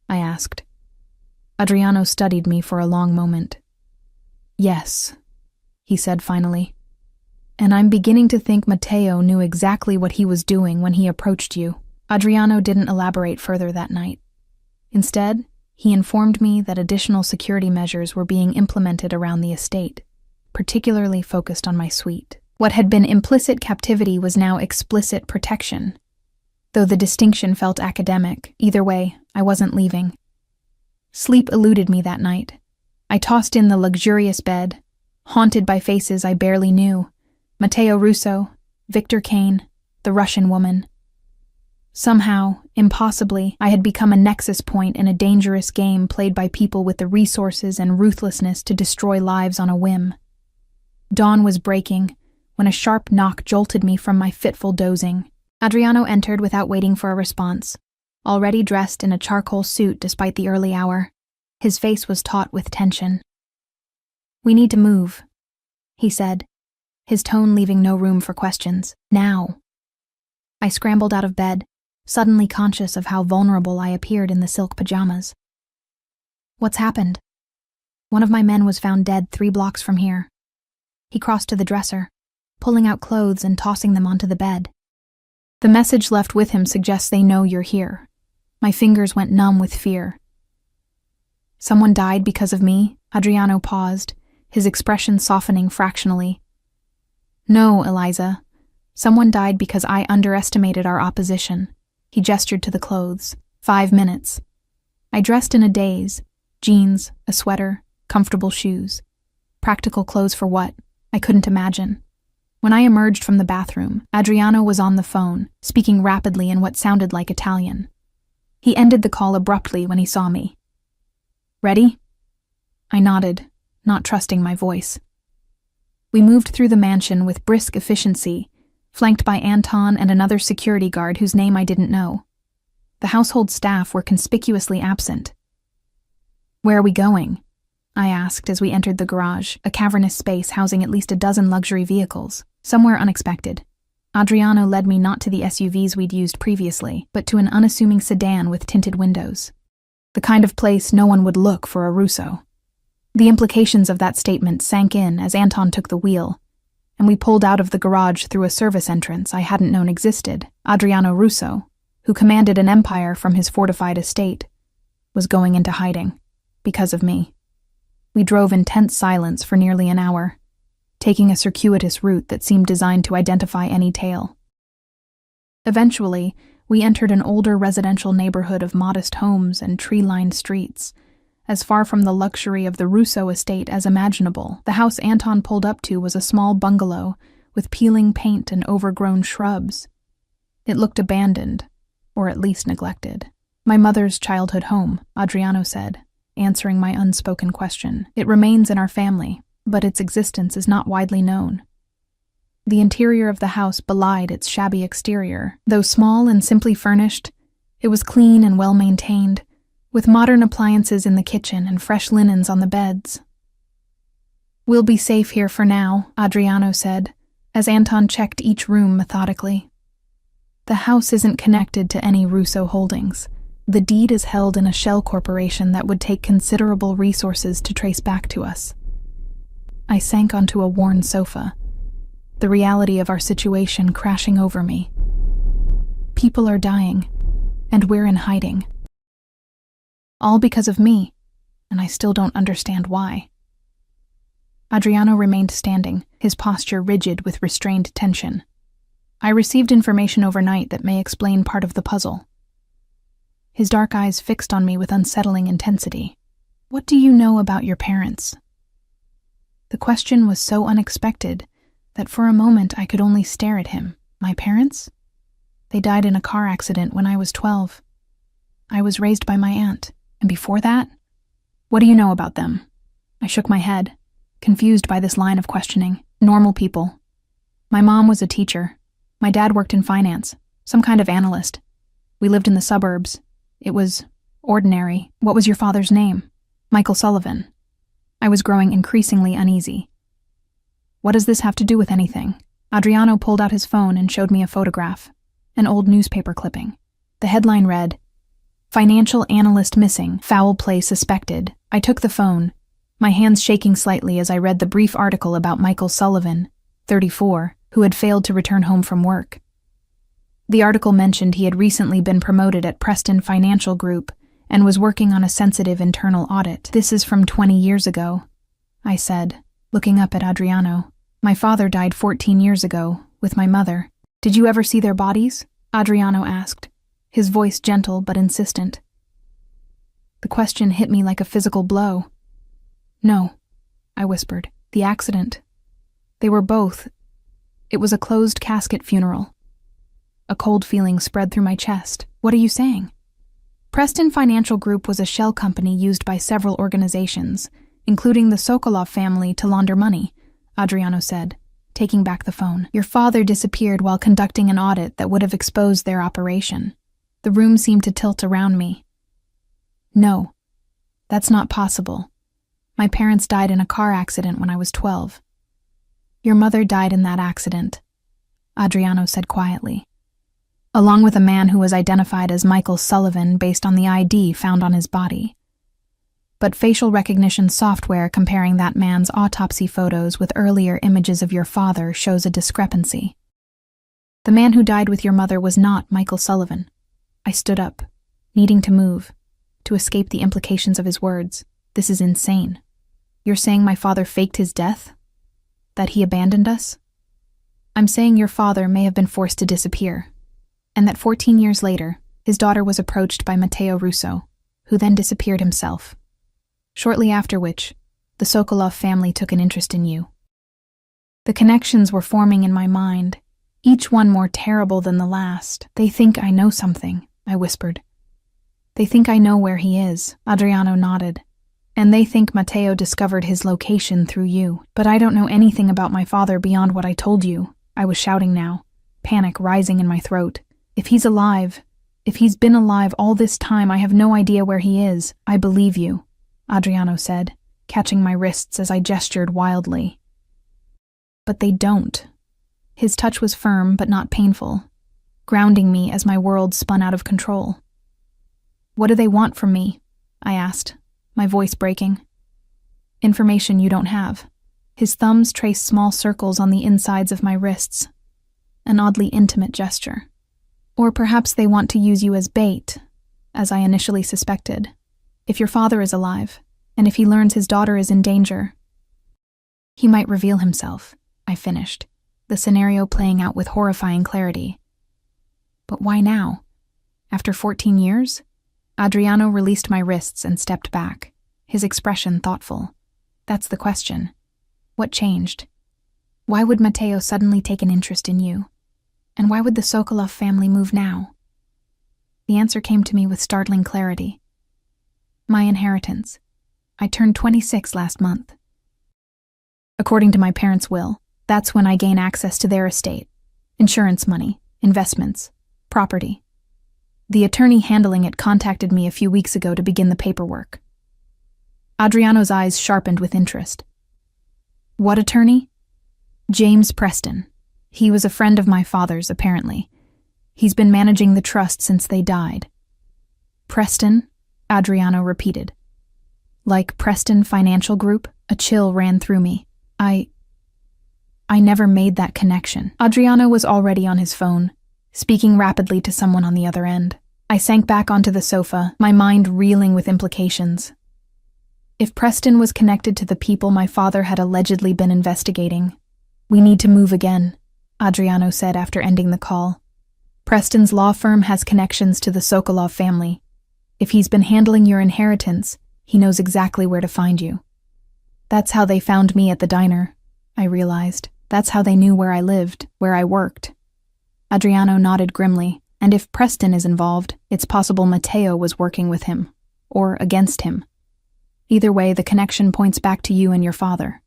[SPEAKER 1] I asked. Adriano studied me for a long moment. "Yes," he said finally. "And I'm beginning to think Matteo knew exactly what he was doing when he approached you." Adriano didn't elaborate further that night. Instead, he informed me that additional security measures were being implemented around the estate, particularly focused on my suite. What had been implicit captivity was now explicit protection. Though the distinction felt academic, either way, I wasn't leaving. Sleep eluded me that night. I tossed in the luxurious bed, haunted by faces I barely knew. Matteo Russo, Victor Kane, the Russian woman. Somehow, impossibly, I had become a nexus point in a dangerous game played by people with the resources and ruthlessness to destroy lives on a whim. Dawn was breaking when a sharp knock jolted me from my fitful dozing. Adriano entered without waiting for a response, already dressed in a charcoal suit despite the early hour. His face was taut with tension. "We need to move," he said, his tone leaving no room for questions. "Now." I scrambled out of bed, suddenly conscious of how vulnerable I appeared in the silk pajamas. "What's happened?" "One of my men was found dead 3 blocks from here." He crossed to the dresser, pulling out clothes and tossing them onto the bed. "The message left with him suggests they know you're here." My fingers went numb with fear. "Someone died because of me?" Adriano paused, his expression softening fractionally. "No, Eliza. Someone died because I underestimated our opposition." He gestured to the clothes. 5 minutes. I dressed in a daze. Jeans, a sweater, comfortable shoes. Practical clothes for what? I couldn't imagine. When I emerged from the bathroom, Adriano was on the phone, speaking rapidly in what sounded like Italian. He ended the call abruptly when he saw me. "Ready?" I nodded, not trusting my voice. We moved through the mansion with brisk efficiency, flanked by Anton and another security guard whose name I didn't know. The household staff were conspicuously absent. "Where are we going?" I asked as we entered the garage, a cavernous space housing at least a dozen luxury vehicles. Somewhere unexpected. Adriano led me not to the SUVs we'd used previously, but to an unassuming sedan with tinted windows. The kind of place no one would look for a Russo. The implications of that statement sank in as Anton took the wheel, and we pulled out of the garage through a service entrance I hadn't known existed. Adriano Russo, who commanded an empire from his fortified estate, was going into hiding, because of me. We drove in tense silence for nearly an hour, taking a circuitous route that seemed designed to identify any tail. Eventually, we entered an older residential neighborhood of modest homes and tree-lined streets, as far from the luxury of the Russo estate as imaginable. The house Anton pulled up to was a small bungalow with peeling paint and overgrown shrubs. It looked abandoned, or at least neglected. "My mother's childhood home," Adriano said, answering my unspoken question. "It remains in our family, but its existence is not widely known." The interior of the house belied its shabby exterior. Though small and simply furnished, it was clean and well-maintained, with modern appliances in the kitchen and fresh linens on the beds. "We'll be safe here for now," Adriano said, as Anton checked each room methodically. "The house isn't connected to any Russo holdings. The deed is held in a shell corporation that would take considerable resources to trace back to us." I sank onto a worn sofa, the reality of our situation crashing over me. People are dying, and we're in hiding. All because of me, and I still don't understand why. Adriano remained standing, his posture rigid with restrained tension. I received information overnight that may explain part of the puzzle. His dark eyes fixed on me with unsettling intensity. "What do you know about your parents?" The question was so unexpected that for a moment I could only stare at him. My parents? They died in a car accident when I was 12. I was raised by my aunt, and before that? "What do you know about them?" I shook my head, confused by this line of questioning. "Normal people. My mom was a teacher. My dad worked in finance, some kind of analyst. We lived in the suburbs. It was ordinary." "What was your father's name?" "Michael Sullivan." I was growing increasingly uneasy. "What does this have to do with anything?" Adriano pulled out his phone and showed me a photograph, an old newspaper clipping. The headline read, "Financial analyst missing, foul play suspected." I took the phone, my hands shaking slightly as I read the brief article about Michael Sullivan, 34, who had failed to return home from work. The article mentioned he had recently been promoted at Preston Financial Group and was working on a sensitive internal audit. "This is from 20 years ago, I said, looking up at Adriano. "My father died 14 years ago, with my mother." "Did you ever see their bodies?" Adriano asked, his voice gentle but insistent. The question hit me like a physical blow. "No," I whispered. "The accident. They were both. It was a closed casket funeral." A cold feeling spread through my chest. "What are you saying?" Preston Financial Group was a shell company used by several organizations, including the Sokolov family, to launder money, Adriano said, taking back the phone. "Your father disappeared while conducting an audit that would have exposed their operation." The room seemed to tilt around me. "No, that's not possible." My parents died in a car accident when I was 12. Your mother died in that accident, Adriano said quietly, along with a man who was identified as Michael Sullivan based on the ID found on his body. But facial recognition software comparing that man's autopsy photos with earlier images of your father shows a discrepancy. The man who died with your mother was not Michael Sullivan. I stood up, needing to move, to escape the implications of his words. This is insane. You're saying my father faked his death? That he abandoned us? I'm saying your father may have been forced to disappear, and that 14 years later, his daughter was approached by Matteo Russo, who then disappeared himself. Shortly after which, the Sokolov family took an interest in you. The connections were forming in my mind, each one more terrible than the last. They think I know something, I whispered. They think I know where he is, Adriano nodded. And they think Matteo discovered his location through you. But I don't know anything about my father beyond what I told you. I was shouting now, panic rising in my throat. If he's alive, if he's been alive all this time, I have no idea where he is. I believe you, Adriano said, catching my wrists as I gestured wildly. But they don't. His touch was firm but not painful, grounding me as my world spun out of control. What do they want from me? I asked, my voice breaking. Information you don't have. His thumbs traced small circles on the insides of my wrists, an oddly intimate gesture. Or perhaps they want to use you as bait, as I initially suspected. If your father is alive, and if he learns his daughter is in danger, he might reveal himself, I finished, the scenario playing out with horrifying clarity. But why now? After 14 years? Adriano released my wrists and stepped back, his expression thoughtful. That's the question. What changed? Why would Matteo suddenly take an interest in you? And why would the Sokolov family move now? The answer came to me with startling clarity. My inheritance. I turned 26 last month. According to my parents' will, that's when I gain access to their estate. Insurance money, investments, property. The attorney handling it contacted me a few weeks ago to begin the paperwork. Adriano's eyes sharpened with interest. What attorney? James Preston. He was a friend of my father's, apparently. He's been managing the trust since they died. Preston? Adriano repeated. Like Preston Financial Group? A chill ran through me. I never made that connection. Adriano was already on his phone, speaking rapidly to someone on the other end. I sank back onto the sofa, my mind reeling with implications. If Preston was connected to the people my father had allegedly been investigating, we need to move again, Adriano said after ending the call. Preston's law firm has connections to the Sokolov family. If he's been handling your inheritance, he knows exactly where to find you. That's how they found me at the diner, I realized. That's how they knew where I lived, where I worked. Adriano nodded grimly, and if Preston is involved, it's possible Matteo was working with him, or against him. Either way, the connection points back to you and your father.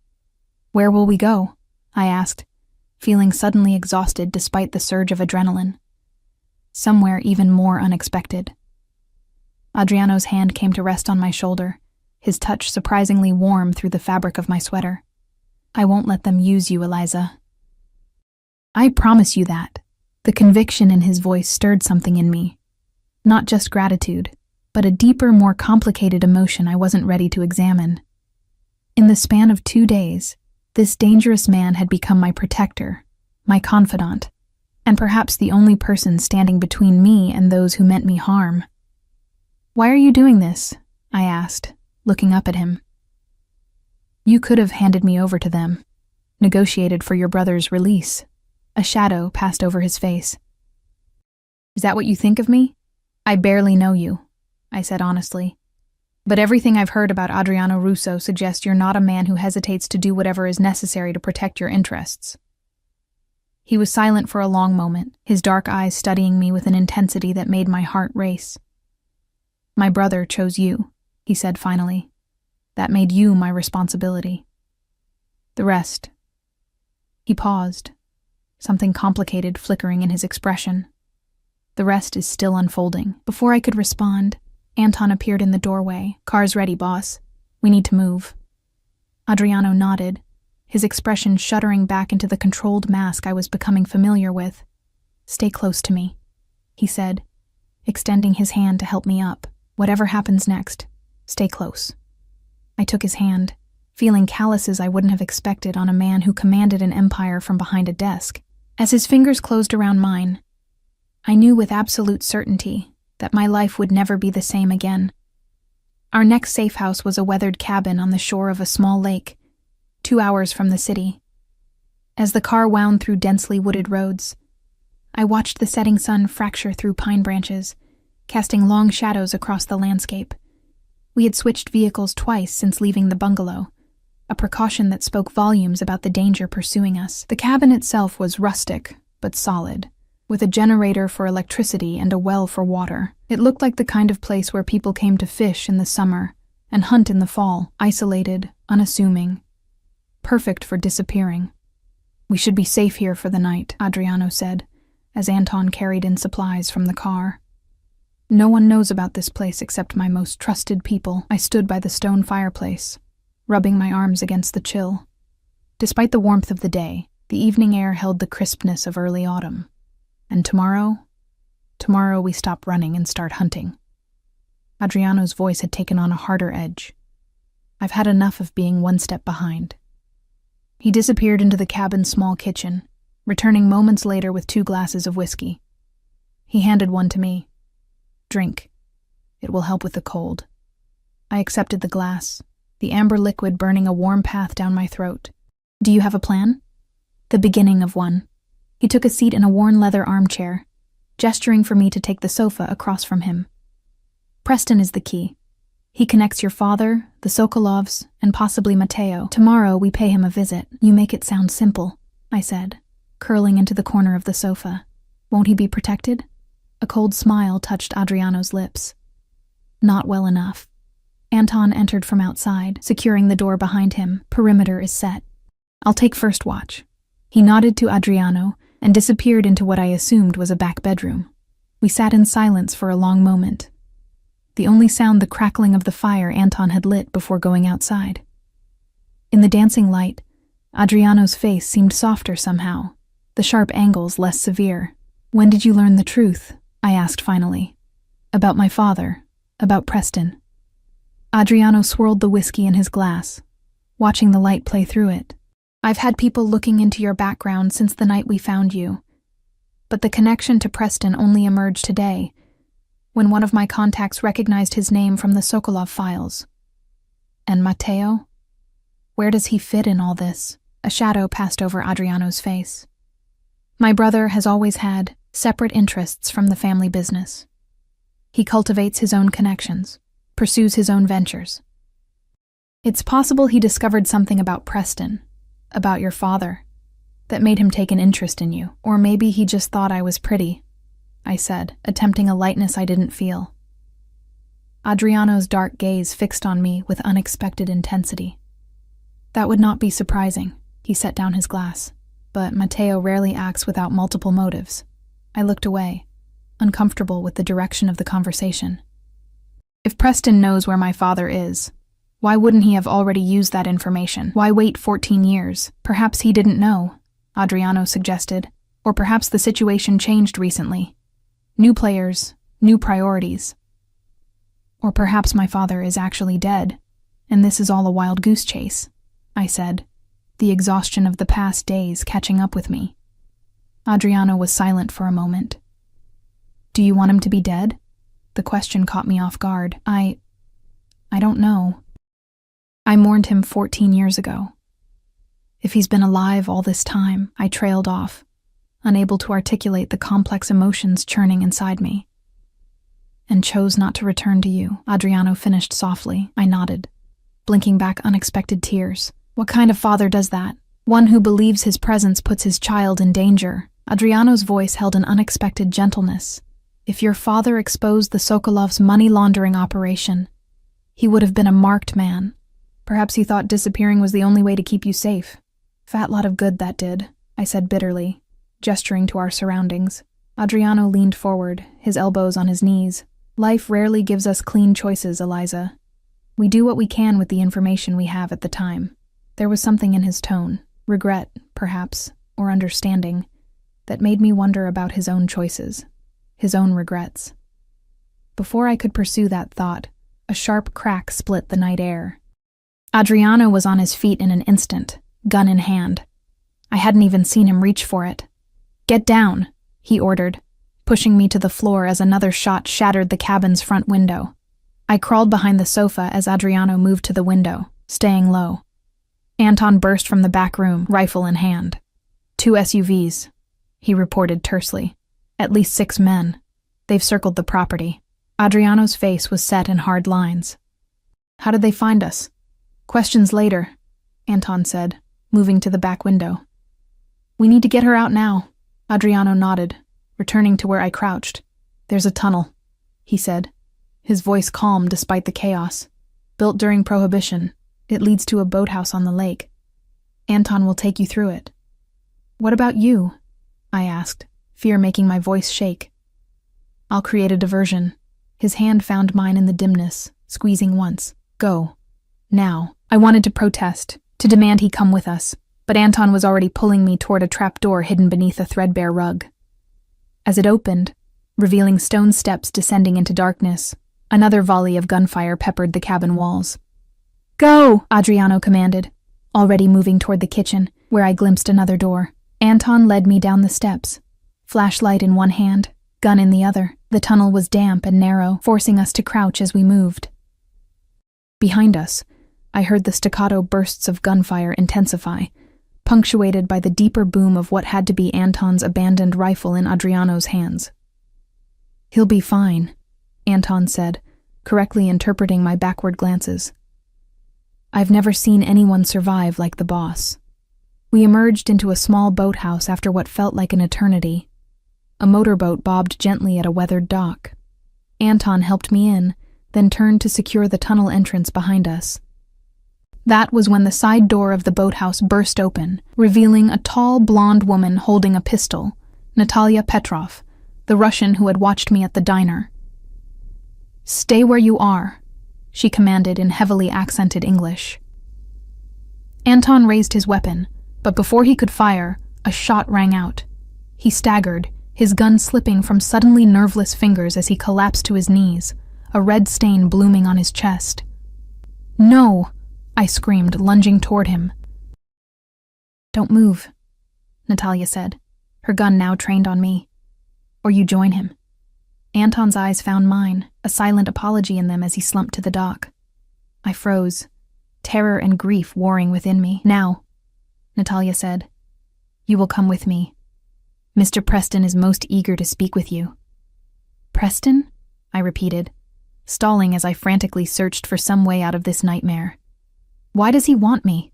[SPEAKER 1] Where will we go? I asked, feeling suddenly exhausted despite the surge of adrenaline. Somewhere even more unexpected. Adriano's hand came to rest on my shoulder, his touch surprisingly warm through the fabric of my sweater. I won't let them use you, Eliza. I promise you that. The conviction in his voice stirred something in me. Not just gratitude, but a deeper, more complicated emotion I wasn't ready to examine. In the span of 2 days, this dangerous man had become my protector, my confidant, and perhaps the only person standing between me and those who meant me harm. Why are you doing this? I asked, looking up at him. You could have handed me over to them, negotiated for your brother's release. A shadow passed over his face. Is that what you think of me? I barely know you, I said honestly. But everything I've heard about Adriano Russo suggests you're not a man who hesitates to do whatever is necessary to protect your interests. He was silent for a long moment, his dark eyes studying me with an intensity that made my heart race. My brother chose you, he said finally. That made you my responsibility. The rest. He paused, something complicated flickering in his expression. The rest is still unfolding. Before I could respond, Anton appeared in the doorway. Car's ready, boss. We need to move. Adriano nodded, his expression shuddering back into the controlled mask I was becoming familiar with. "Stay close to me," he said, extending his hand to help me up. "Whatever happens next, stay close." I took his hand, feeling calluses I wouldn't have expected on a man who commanded an empire from behind a desk. As his fingers closed around mine, I knew with absolute certainty that my life would never be the same again. Our next safe house was a weathered cabin on the shore of a small lake, 2 hours from the city. As the car wound through densely wooded roads, I watched the setting sun fracture through pine branches, casting long shadows across the landscape. We had switched vehicles twice since leaving the bungalow, a precaution that spoke volumes about the danger pursuing us. The cabin itself was rustic, but solid, with a generator for electricity and a well for water. It looked like the kind of place where people came to fish in the summer and hunt in the fall, isolated, unassuming, perfect for disappearing. "We should be safe here for the night," Adriano said, as Anton carried in supplies from the car. "No one knows about this place except my most trusted people." I stood by the stone fireplace, rubbing my arms against the chill. Despite the warmth of the day, the evening air held the crispness of early autumn. And tomorrow we stop running and start hunting. Adriano's voice had taken on a harder edge. "I've had enough of being one step behind." He disappeared into the cabin's small kitchen, returning moments later with 2 glasses of whiskey. He handed one to me. "Drink. It will help with the cold." I accepted the glass, the amber liquid burning a warm path down my throat. "Do you have a plan?" "The beginning of one." He took a seat in a worn leather armchair, gesturing for me to take the sofa across from him. "Preston is the key. He connects your father, the Sokolovs, and possibly Matteo. Tomorrow we pay him a visit." "You make it sound simple," I said, curling into the corner of the sofa. "Won't he be protected?" A cold smile touched Adriano's lips. "Not well enough." Anton entered from outside, securing the door behind him. "Perimeter is set. I'll take first watch." He nodded to Adriano and disappeared into what I assumed was a back bedroom. We sat in silence for a long moment, the only sound the crackling of the fire Anton had lit before going outside. In the dancing light, Adriano's face seemed softer somehow, the sharp angles less severe. "When did you learn the truth?" I asked finally. "About my father, about Preston." Adriano swirled the whiskey in his glass, watching the light play through it. "I've had people looking into your background since the night we found you, but the connection to Preston only emerged today, when one of my contacts recognized his name from the Sokolov files. And Matteo? Where does he fit in all this?" A shadow passed over Adriano's face. "My brother has always had separate interests from the family business. He cultivates his own connections, pursues his own ventures. It's possible he discovered something about Preston, about your father, that made him take an interest in you. Or maybe he just thought I was pretty," I said, attempting a lightness I didn't feel. Adriano's dark gaze fixed on me with unexpected intensity. "That would not be surprising." He set down his glass. "But Matteo rarely acts without multiple motives." I looked away, uncomfortable with the direction of the conversation. "If Preston knows where my father is, why wouldn't he have already used that information? Why wait 14 years? Perhaps he didn't know," Adriano suggested. "Or perhaps the situation changed recently. New players, new priorities. Or perhaps my father is actually dead, and this is all a wild goose chase," I said, the exhaustion of the past days catching up with me. Adriano was silent for a moment. "Do you want him to be dead?" The question caught me off guard. I don't know. I mourned him 14 years ago. If he's been alive all this time," I trailed off, unable to articulate the complex emotions churning inside me. "And chose not to return to you," Adriano finished softly. I nodded, blinking back unexpected tears. "What kind of father does that? One who believes his presence puts his child in danger." Adriano's voice held an unexpected gentleness. "If your father exposed the Sokolov's money-laundering operation, he would have been a marked man. Perhaps he thought disappearing was the only way to keep you safe. Fat lot of good that did," I said bitterly, gesturing to our surroundings. Adriano leaned forward, his elbows on his knees. "Life rarely gives us clean choices, Eliza. We do what we can with the information we have at the time." There was something in his tone, regret, perhaps, or understanding, that made me wonder about his own choices, his own regrets. Before I could pursue that thought, a sharp crack split the night air. Adriano was on his feet in an instant, gun in hand. I hadn't even seen him reach for it. "Get down," he ordered, pushing me to the floor as another shot shattered the cabin's front window. I crawled behind the sofa as Adriano moved to the window, staying low. Anton burst from the back room, rifle in hand. 2 SUVs, he reported tersely. At least 6 men. They've circled the property. Adriano's face was set in hard lines. "How did they find us?" "Questions later," Anton said, moving to the back window. "We need to get her out now." Adriano nodded, returning to where I crouched. "There's a tunnel," he said, his voice calm despite the chaos. "Built during Prohibition. It leads to a boathouse on the lake. Anton will take you through it." "What about you?" I asked, fear making my voice shake. "I'll create a diversion." His hand found mine in the dimness, squeezing once. "Go. Now." I wanted to protest, to demand he come with us, but Anton was already pulling me toward a trapdoor hidden beneath a threadbare rug. As it opened, revealing stone steps descending into darkness, another volley of gunfire peppered the cabin walls. "Go!" Adriano commanded, already moving toward the kitchen, where I glimpsed another door. Anton led me down the steps, flashlight in one hand, gun in the other. The tunnel was damp and narrow, forcing us to crouch as we moved. Behind us, I heard the staccato bursts of gunfire intensify, punctuated by the deeper boom of what had to be Anton's abandoned rifle in Adriano's hands. "He'll be fine," Anton said, correctly interpreting my backward glances. "I've never seen anyone survive like the boss." We emerged into a small boathouse after what felt like an eternity. A motorboat bobbed gently at a weathered dock. Anton helped me in, then turned to secure the tunnel entrance behind us. That was when the side door of the boathouse burst open, revealing a tall, blonde woman holding a pistol, Natalia Petrov, the Russian who had watched me at the diner. "Stay where you are," she commanded in heavily accented English. Anton raised his weapon, but before he could fire, a shot rang out. He staggered, his gun slipping from suddenly nerveless fingers as he collapsed to his knees, a red stain blooming on his chest. "No!" I screamed, lunging toward him. "Don't move," Natalia said, her gun now trained on me. "Or you join him." Anton's eyes found mine, a silent apology in them as he slumped to the dock. I froze, terror and grief warring within me. "Now," Natalia said, "you will come with me. Mr. Preston is most eager to speak with you." "Preston?" I repeated, stalling as I frantically searched for some way out of this nightmare. "Why does he want me?"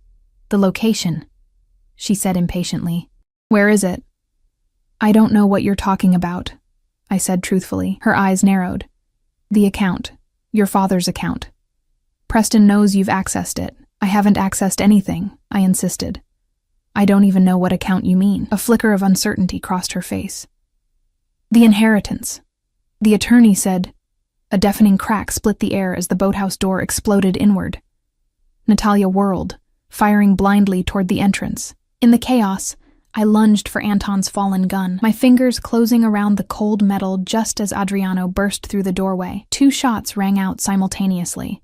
[SPEAKER 1] "The location," she said impatiently. "Where is it?" "I don't know what you're talking about," I said truthfully, her eyes narrowed. "The account. Your father's account. Preston knows you've accessed it." "I haven't accessed anything," I insisted. "I don't even know what account you mean." A flicker of uncertainty crossed her face. "The inheritance. The attorney said..." A deafening crack split the air as the boathouse door exploded inward. Natalia whirled, firing blindly toward the entrance. In the chaos, I lunged for Anton's fallen gun, my fingers closing around the cold metal just as Adriano burst through the doorway. 2 shots rang out simultaneously,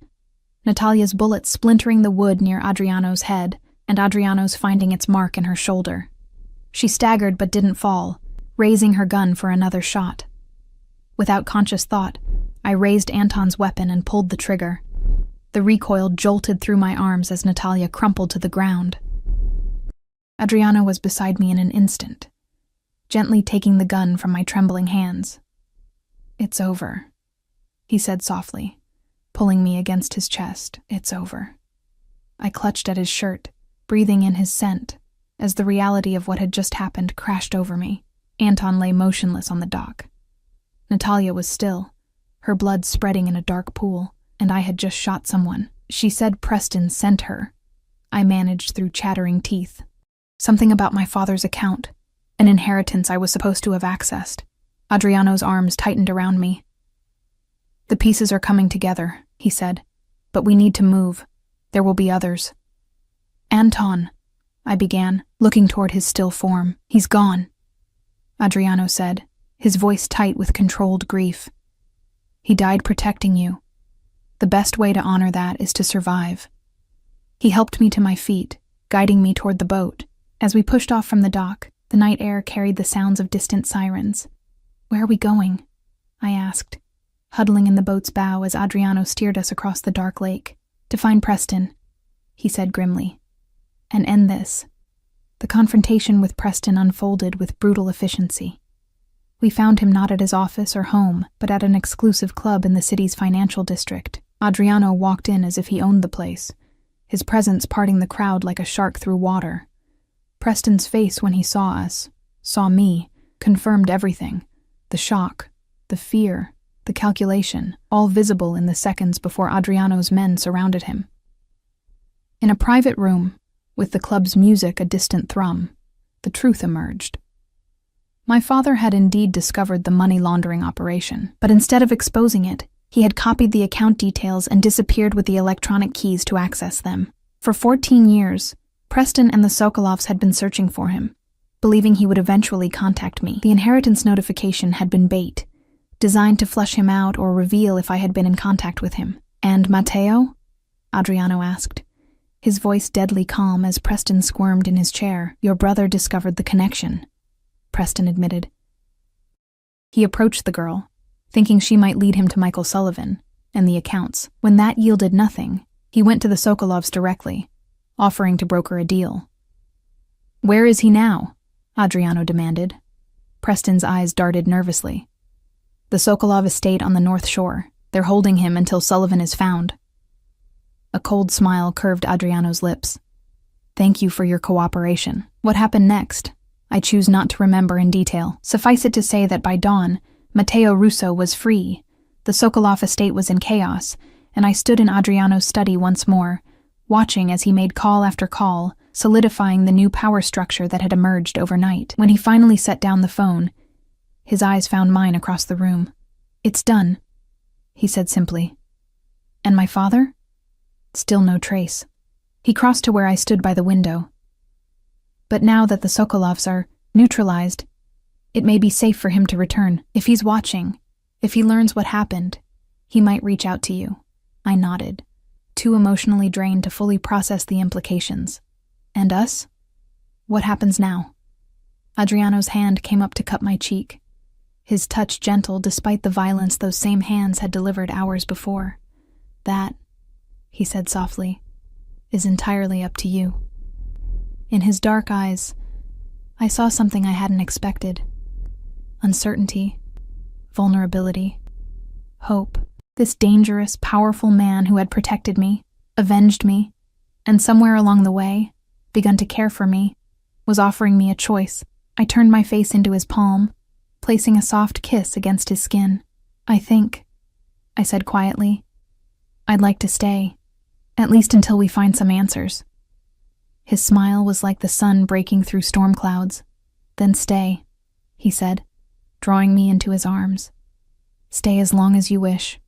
[SPEAKER 1] Natalia's bullet splintering the wood near Adriano's head, and Adriano's finding its mark in her shoulder. She staggered but didn't fall, raising her gun for another shot. Without conscious thought, I raised Anton's weapon and pulled the trigger. The recoil jolted through my arms as Natalia crumpled to the ground. Adriano was beside me in an instant, gently taking the gun from my trembling hands. "It's over," he said softly, pulling me against his chest. "It's over." I clutched at his shirt, breathing in his scent, as the reality of what had just happened crashed over me. Anton lay motionless on the dock. Natalia was still, her blood spreading in a dark pool, and I had just shot someone. "She said Preston sent her," I managed through chattering teeth. "Something about my father's account, an inheritance I was supposed to have accessed." Adriano's arms tightened around me. "The pieces are coming together," he said, "but we need to move. There will be others." Anton, I began, looking toward his still form. He's gone, Adriano said, his voice tight with controlled grief. He died protecting you. The best way to honor that is to survive. He helped me to my feet, guiding me toward the boat. As we pushed off from the dock, the night air carried the sounds of distant sirens. Where are we going? I asked, huddling in the boat's bow as Adriano steered us across the dark lake. To find Preston, he said grimly, and end this. The confrontation with Preston unfolded with brutal efficiency. We found him not at his office or home, but at an exclusive club in the city's financial district. Adriano walked in as if he owned the place, his presence parting the crowd like a shark through water. Preston's face when he saw us, saw me, confirmed everything. The shock, the fear, the calculation, all visible in the seconds before Adriano's men surrounded him. In a private room, with the club's music a distant thrum, the truth emerged. My father had indeed discovered the money laundering operation, but instead of exposing it, he had copied the account details and disappeared with the electronic keys to access them. For 14 years, Preston and the Sokolovs had been searching for him, believing he would eventually contact me. The inheritance notification had been bait, designed to flush him out or reveal if I had been in contact with him. And Matteo? Adriano asked, his voice deadly calm as Preston squirmed in his chair. Your brother discovered the connection, Preston admitted. He approached the girl, thinking she might lead him to Michael Sullivan and the accounts. When that yielded nothing, he went to the Sokolovs directly, offering to broker a deal. Where is he now? Adriano demanded. Preston's eyes darted nervously. The Sokolov estate on the North Shore. They're holding him until Sullivan is found. A cold smile curved Adriano's lips. Thank you for your cooperation. What happened next? I choose not to remember in detail. Suffice it to say that by dawn, Matteo Russo was free, the Sokolov estate was in chaos, and I stood in Adriano's study once more, watching as he made call after call, solidifying the new power structure that had emerged overnight. When he finally set down the phone, his eyes found mine across the room. It's done, he said simply. And my father? Still no trace. He crossed to where I stood by the window. But now that the Sokolovs are neutralized, it may be safe for him to return. If he's watching, if he learns what happened, he might reach out to you. I nodded, too emotionally drained to fully process the implications. And us? What happens now? Adriano's hand came up to cup my cheek, his touch gentle despite the violence those same hands had delivered hours before. That, he said softly, is entirely up to you. In his dark eyes, I saw something I hadn't expected. Uncertainty, vulnerability, hope. This dangerous, powerful man who had protected me, avenged me, and somewhere along the way, begun to care for me, was offering me a choice. I turned my face into his palm, placing a soft kiss against his skin. I think, I said quietly, I'd like to stay, at least until we find some answers. His smile was like the sun breaking through storm clouds. Then stay, he said, drawing me into his arms. Stay as long as you wish.